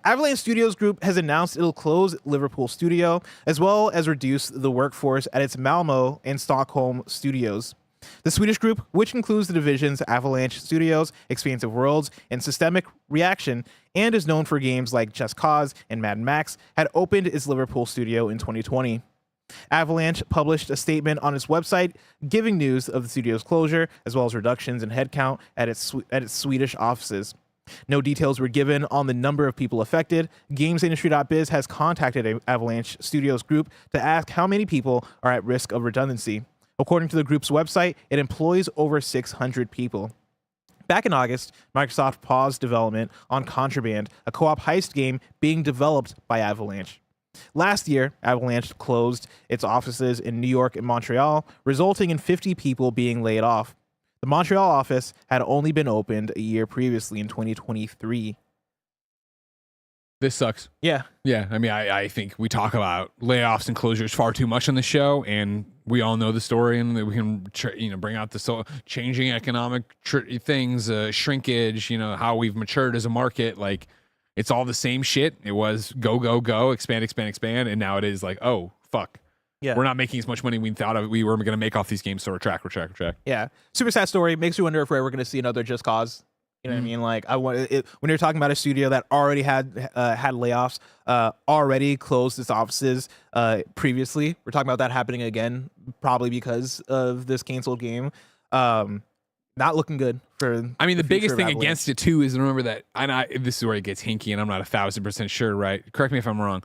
Avalanche Studios Group has announced it'll close Liverpool studio as well as reduce the workforce at its Malmo and Stockholm studios. The Swedish group, which includes the divisions Avalanche Studios, Expansive Worlds, and Systemic Reaction, and is known for games like Just Cause and Mad Max, had opened its Liverpool studio in 2020. Avalanche published a statement on its website giving news of the studio's closure, as well as reductions in headcount at its Swedish offices. No details were given on the number of people affected. GamesIndustry.biz has contacted Avalanche Studios Group to ask how many people are at risk of redundancy. According to the group's website, it employs over 600 people. Back in August, Microsoft paused development on Contraband, a co-op heist game being developed by Avalanche. Last year, Avalanche closed its offices in New York and Montreal, resulting in 50 people being laid off. The Montreal office had only been opened a year previously in 2023. This sucks. Yeah. Yeah. I mean, I think we talk about layoffs and closures far too much on the show, and we all know the story, and we can bring out the changing economic things, shrinkage, how we've matured as a market. Like, it's all the same shit. It was go, expand, and now it is like, oh, fuck. Yeah. We're not making as much money we thought we were going to make off these games, so retract. Yeah. Super sad story. Makes you wonder if we're ever going to see another Just Cause. You know what I mean? Like, when you're talking about a studio that already had layoffs, already closed its offices previously, we're talking about that happening again, probably because of this canceled game. Not looking good for. I mean, the biggest thing against it too is remember that, this is where it gets hinky, and I'm not 1,000% sure. Right? Correct me if I'm wrong.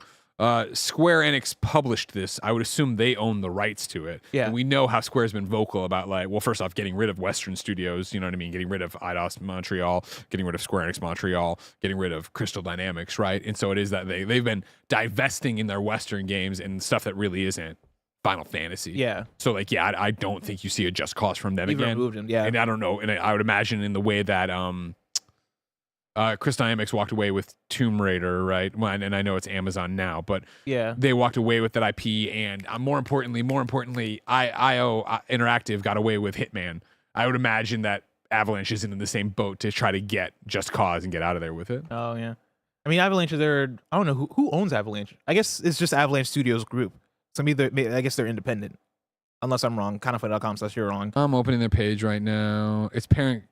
Square Enix published this. I would assume they own the rights to it. Yeah. And we know how Square's been vocal about, like, well, first off, getting rid of Western studios, you know what I mean? Getting rid of Eidos Montreal, getting rid of Square Enix Montreal, getting rid of Crystal Dynamics, right? And so it is that they've been divesting in their Western games and stuff that really isn't Final Fantasy. Yeah. So, like, yeah, I don't think you see a Just Cause from them Even again. removed him, yeah. And I don't know. And I would imagine in the way that Crystal Dynamics walked away with Tomb Raider, right? Well, and I know it's Amazon now, but yeah, they walked away with that IP, and more importantly, IO Interactive got away with Hitman. I would imagine that Avalanche isn't in the same boat to try to get Just Cause and get out of there with it. Oh yeah, I mean Avalanche. I don't know who owns Avalanche. I guess it's just Avalanche Studios Group. So I guess they're independent, unless I'm wrong. Kindoffunny.com says you're wrong. I'm opening their page right now. It's parent.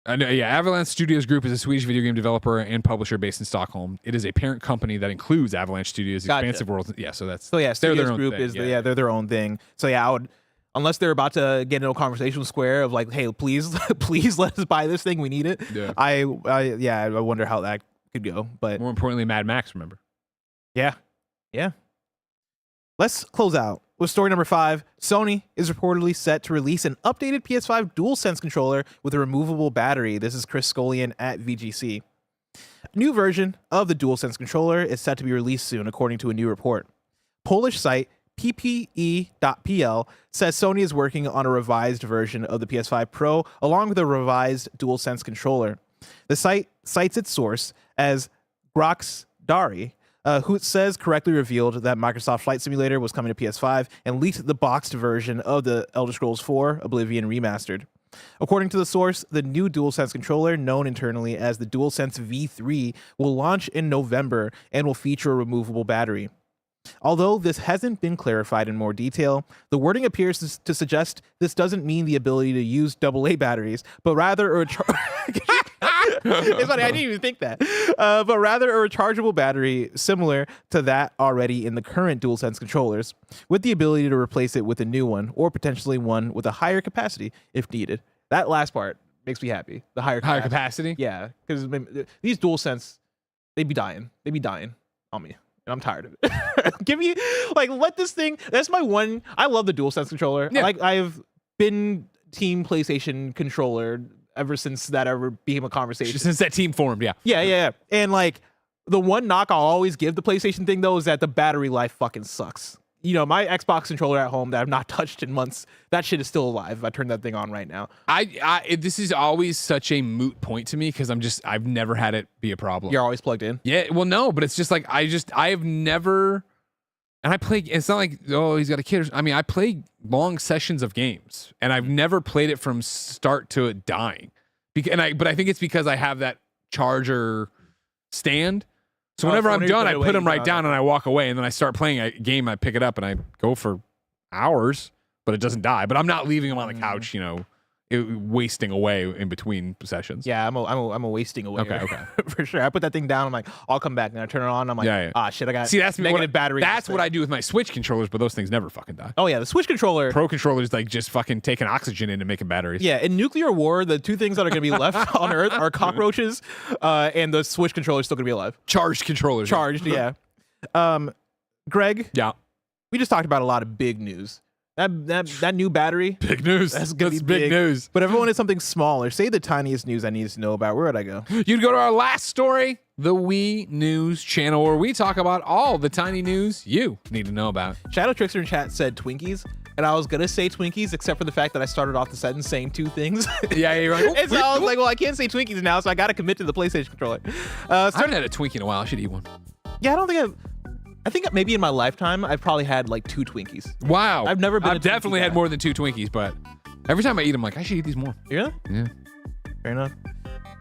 Avalanche Studios Group is a Swedish video game developer and publisher based in Stockholm. It is a parent company that includes Avalanche Studios, Expansive Worlds. Yeah, so that's Studios Group is they're their own thing. So yeah, I would, unless they're about to get into a conversation with Square of like, hey, please let us buy this thing, we need it. Yeah. I wonder how that could go. But more importantly, Mad Max, remember? Yeah. Let's close out With story number 5, Sony is reportedly set to release an updated PS5 DualSense controller with a removable battery. This is Chris Scullion at VGC. A new version of the DualSense controller is set to be released soon, according to a new report. Polish site ppe.pl says Sony is working on a revised version of the PS5 Pro along with a revised DualSense controller. The site cites its source as Grox Dari, who says correctly revealed that Microsoft Flight Simulator was coming to PS5 and leaked the boxed version of the Elder Scrolls 4 Oblivion Remastered. According to the source, the new DualSense controller, known internally as the DualSense V3, will launch in November and will feature a removable battery. Although this hasn't been clarified in more detail, the wording appears to suggest this doesn't mean the ability to use AA batteries, but rather it's funny, I didn't even think that. But rather a rechargeable battery similar to that already in the current DualSense controllers, with the ability to replace it with a new one, or potentially one with a higher capacity if needed. That last part makes me happy. The higher capacity? Yeah, because these DualSense, they be dying on me. And I'm tired of it. Give me, let this thing. That's my one. I love the DualSense controller. Yeah. I've been team PlayStation controller ever since that ever became a conversation. Since that team formed, yeah. Yeah. And the one knock I'll always give the PlayStation thing though is that the battery life fucking sucks. You know, my Xbox controller at home that I've not touched in months, that shit is still alive if I turn that thing on right now. This is always such a moot point to me because I've never had it be a problem. You're always plugged in? Yeah, well, no, but it's just I have never, and I play, it's not like, oh, he's got a kid. I mean, I play long sessions of games and I've never played it from start to it dying. But I think it's because I have that charger stand. So whenever I'm done, I put them right down and I walk away, and then I start playing a game. I pick it up and I go for hours, but it doesn't die. But I'm not leaving them on the couch, wasting away in between sessions. Yeah, I'm a wasting away. Okay. For sure. I put that thing down. I'm like, I'll come back. And I turn it on. I'm like, shit, I got that's negative battery. That's what I do with my Switch controllers, but those things never fucking die. Oh yeah, the Switch controller. Pro controllers just fucking taking oxygen in and making batteries. Yeah, in nuclear war, the two things that are going to be left on Earth are cockroaches, and the Switch controller is still going to be alive. Charged controllers. Charged, yeah. Greg. Yeah. We just talked about a lot of big news. That new battery. Big news. That's gonna be big news. But if I wanted something smaller, say the tiniest news I needed to know about, where would I go? You'd go to our last story, the Wii News channel, where we talk about all the tiny news you need to know about. Shadow Trickster in chat said Twinkies, and I was gonna say Twinkies, except for the fact that I started off the sentence saying two things. Yeah, you're like, and so I was like, well, I can't say Twinkies now, so I gotta commit to the PlayStation controller. I haven't had a Twinkie in a while. I should eat one. Yeah, I think maybe in my lifetime I've probably had 2 Twinkies. Wow. I've never been. I've definitely had more than 2 Twinkies, but every time I eat them, I should eat these more. Really? Yeah. Fair enough.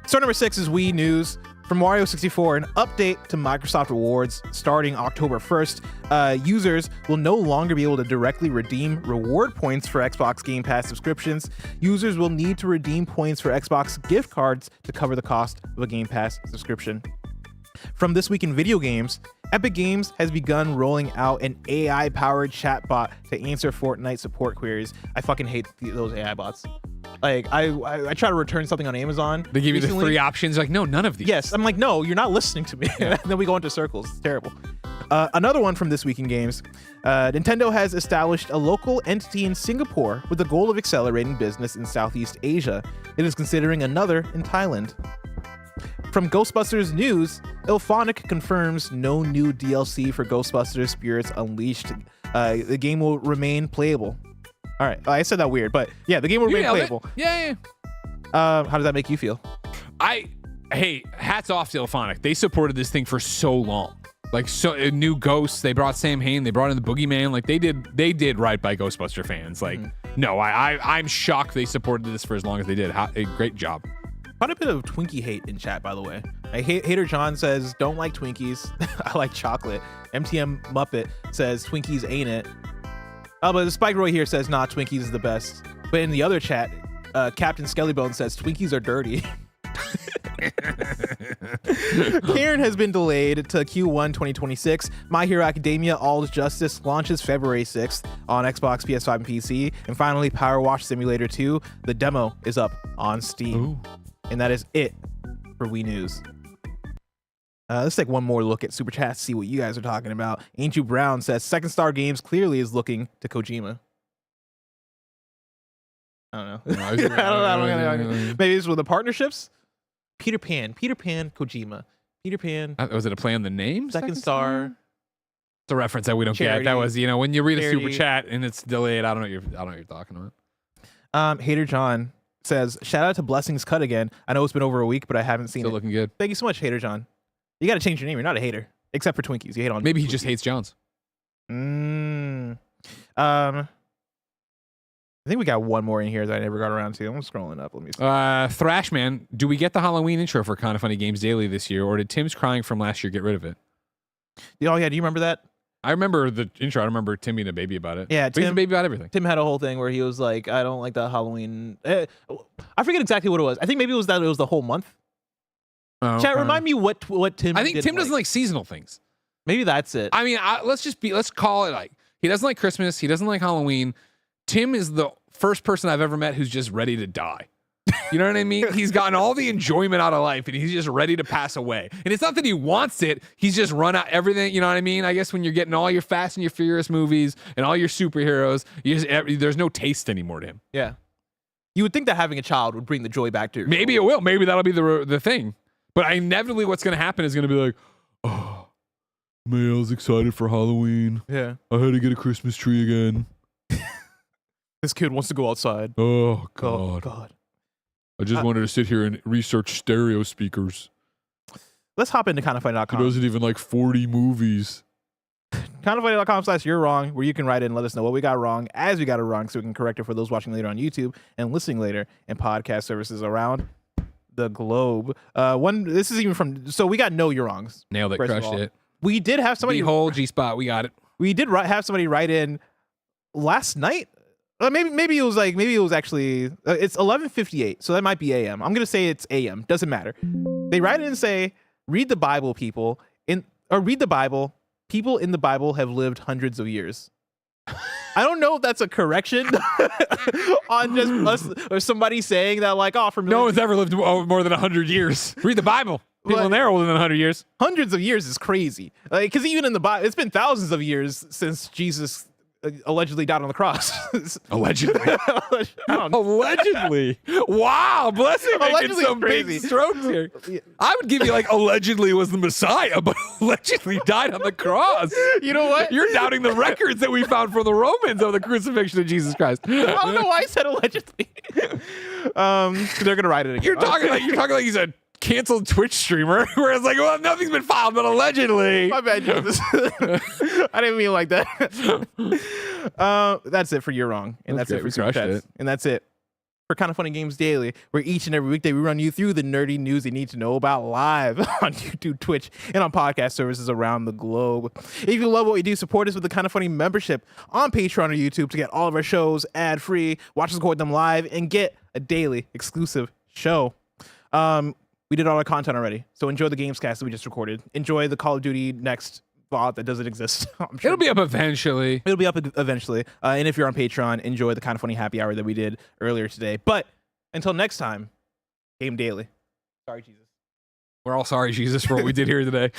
Story number 6 is Wii News. From Wario64, an update to Microsoft Rewards starting October 1st. Users will no longer be able to directly redeem reward points for Xbox Game Pass subscriptions. Users will need to redeem points for Xbox gift cards to cover the cost of a Game Pass subscription. From This Week in Video Games, Epic Games has begun rolling out an AI-powered chatbot to answer Fortnite support queries. I fucking hate those AI bots. I try to return something on Amazon. They give you the 3 options. Like, no, none of these. Yes, I'm like, no, you're not listening to me. And then we go into circles. It's terrible. Another one from This Week in Games. Nintendo has established a local entity in Singapore with the goal of accelerating business in Southeast Asia. It is considering another in Thailand. From Ghostbusters News, Ilphonic confirms no new DLC for Ghostbusters Spirits Unleashed. The game will remain playable. All right, I said that weird, but yeah, the game will remain playable. Yeah. How does that make you feel? Hey, hats off to Ilphonic. They supported this thing for so long. New Ghosts. They brought Sam Hain. They brought in the Boogeyman. They did right by Ghostbuster fans. No, I'm shocked they supported this for as long as they did. A great job. Quite a bit of Twinkie hate in chat, by the way. Hater John says, don't like Twinkies. I like chocolate. MTM Muppet says, Twinkies ain't it. But Spike Roy here says, nah, Twinkies is the best. But in the other chat, Captain Skellybone says, Twinkies are dirty. Karen has been delayed to Q1 2026. My Hero Academia All Justice launches February 6th on Xbox, PS5, and PC. And finally, Power Wash Simulator 2. The demo is up on Steam. Ooh. And that is it for Wii News. Let's take one more look at Super Chat, see what you guys are talking about. Angel Brown says, Second Star Games clearly is looking to Kojima. I don't know. I don't know. Maybe it's with the partnerships? Peter Pan, Kojima. Peter Pan. Was it a play on the name? Second Star. It's a reference that we don't Charity. get. That was, when you read a Charity. Super Chat and it's delayed, I don't know what you're talking about. Hater John says, shout out to Blessings Cut again. I know it's been over a week, but I haven't seen Still it. looking good. Thank you so much, Hater John. You got to change your name. You're not a hater, except for Twinkies. You hate on Maybe he Twinkies. just hates Jones. I think we got one more in here that I never got around to. I'm scrolling up. Let me see. Thrashman, do we get the Halloween intro for Kinda Funny Games Daily this year, or did Tim's crying from last year get rid of it? Oh, yeah. Do you remember that? I remember the intro. I remember Tim being a baby about it. Yeah, But he's a baby about everything. Tim had a whole thing where he was like, I don't like the Halloween. I forget exactly what it was. I think maybe it was that it was the whole month. Oh, Chat, remind me what Tim I think didn't Tim doesn't like seasonal things. Maybe that's it. I mean, let's call it like, he doesn't like Christmas. He doesn't like Halloween. Tim is the first person I've ever met who's just ready to die. You know what I mean? He's gotten all the enjoyment out of life and he's just ready to pass away. And it's not that he wants it. He's just run out everything. You know what I mean? I guess when you're getting all your Fast and your Furious movies and all your superheroes, there's no taste anymore to him. Yeah. You would think that having a child would bring the joy back to your Maybe it will. Maybe that'll be the thing. But inevitably what's going to happen is going to be like, oh, man, I was excited for Halloween. Yeah. I had to get a Christmas tree again. This kid wants to go outside. Oh, God. Oh, God. I just wanted to sit here and research stereo speakers. Let's hop into kindoffunny.com. He doesn't even like 40 movies. kindoffunny.com/you're wrong, where you can write in and let us know what we got wrong as we got it wrong so we can correct it for those watching later on YouTube and listening later in podcast services around the globe. This is even from, so we got no you're wrongs. Nailed it, First of crushed all. it. We did have somebody Behold, G-Spot, we got it. We did have somebody write in last night. Maybe it was actually it's 11:58, so that might be AM. I'm gonna say it's AM. Doesn't matter. They write in and say, "Read the Bible, people." Read the Bible. People in the Bible have lived hundreds of years. I don't know if that's a correction on just us or somebody saying that like, oh, for no one's ever lived more than 100 years. Read the Bible. People in there are older than 100 years. Hundreds of years is crazy. Like, because even in the Bible, it's been thousands of years since Jesus allegedly died on the cross. Allegedly. I don't know. Allegedly. Wow, Blessing making Allegedly some crazy. big strokes here. I would give you like allegedly was the Messiah, but allegedly died on the cross. You know what? You're doubting the records that we found from the Romans of the crucifixion of Jesus Christ. I don't know why I said allegedly. They're gonna write it again. You're talking like he's a canceled Twitch streamer, where it's like, well, nothing's been filed, but allegedly. My bad, Jesus. I didn't mean it like that. That's it for You're Wrong. And that's it for Super Chats. And that's it for Kinda Funny Games Daily, where each and every weekday we run you through the nerdy news you need to know about live on YouTube, Twitch, and on podcast services around the globe. If you love what we do, support us with the Kinda Funny membership on Patreon or YouTube to get all of our shows ad-free, watch us record them live, and get a daily exclusive show. We did all our content already, so enjoy the Gamescast that we just recorded. Enjoy the Call of Duty next VOD that doesn't exist. I'm sure It'll be up eventually. It'll be up eventually. And if you're on Patreon, enjoy the Kinda Funny happy hour that we did earlier today. But until next time, Game Daily. Sorry, Jesus. We're all sorry, Jesus, for what we did here today.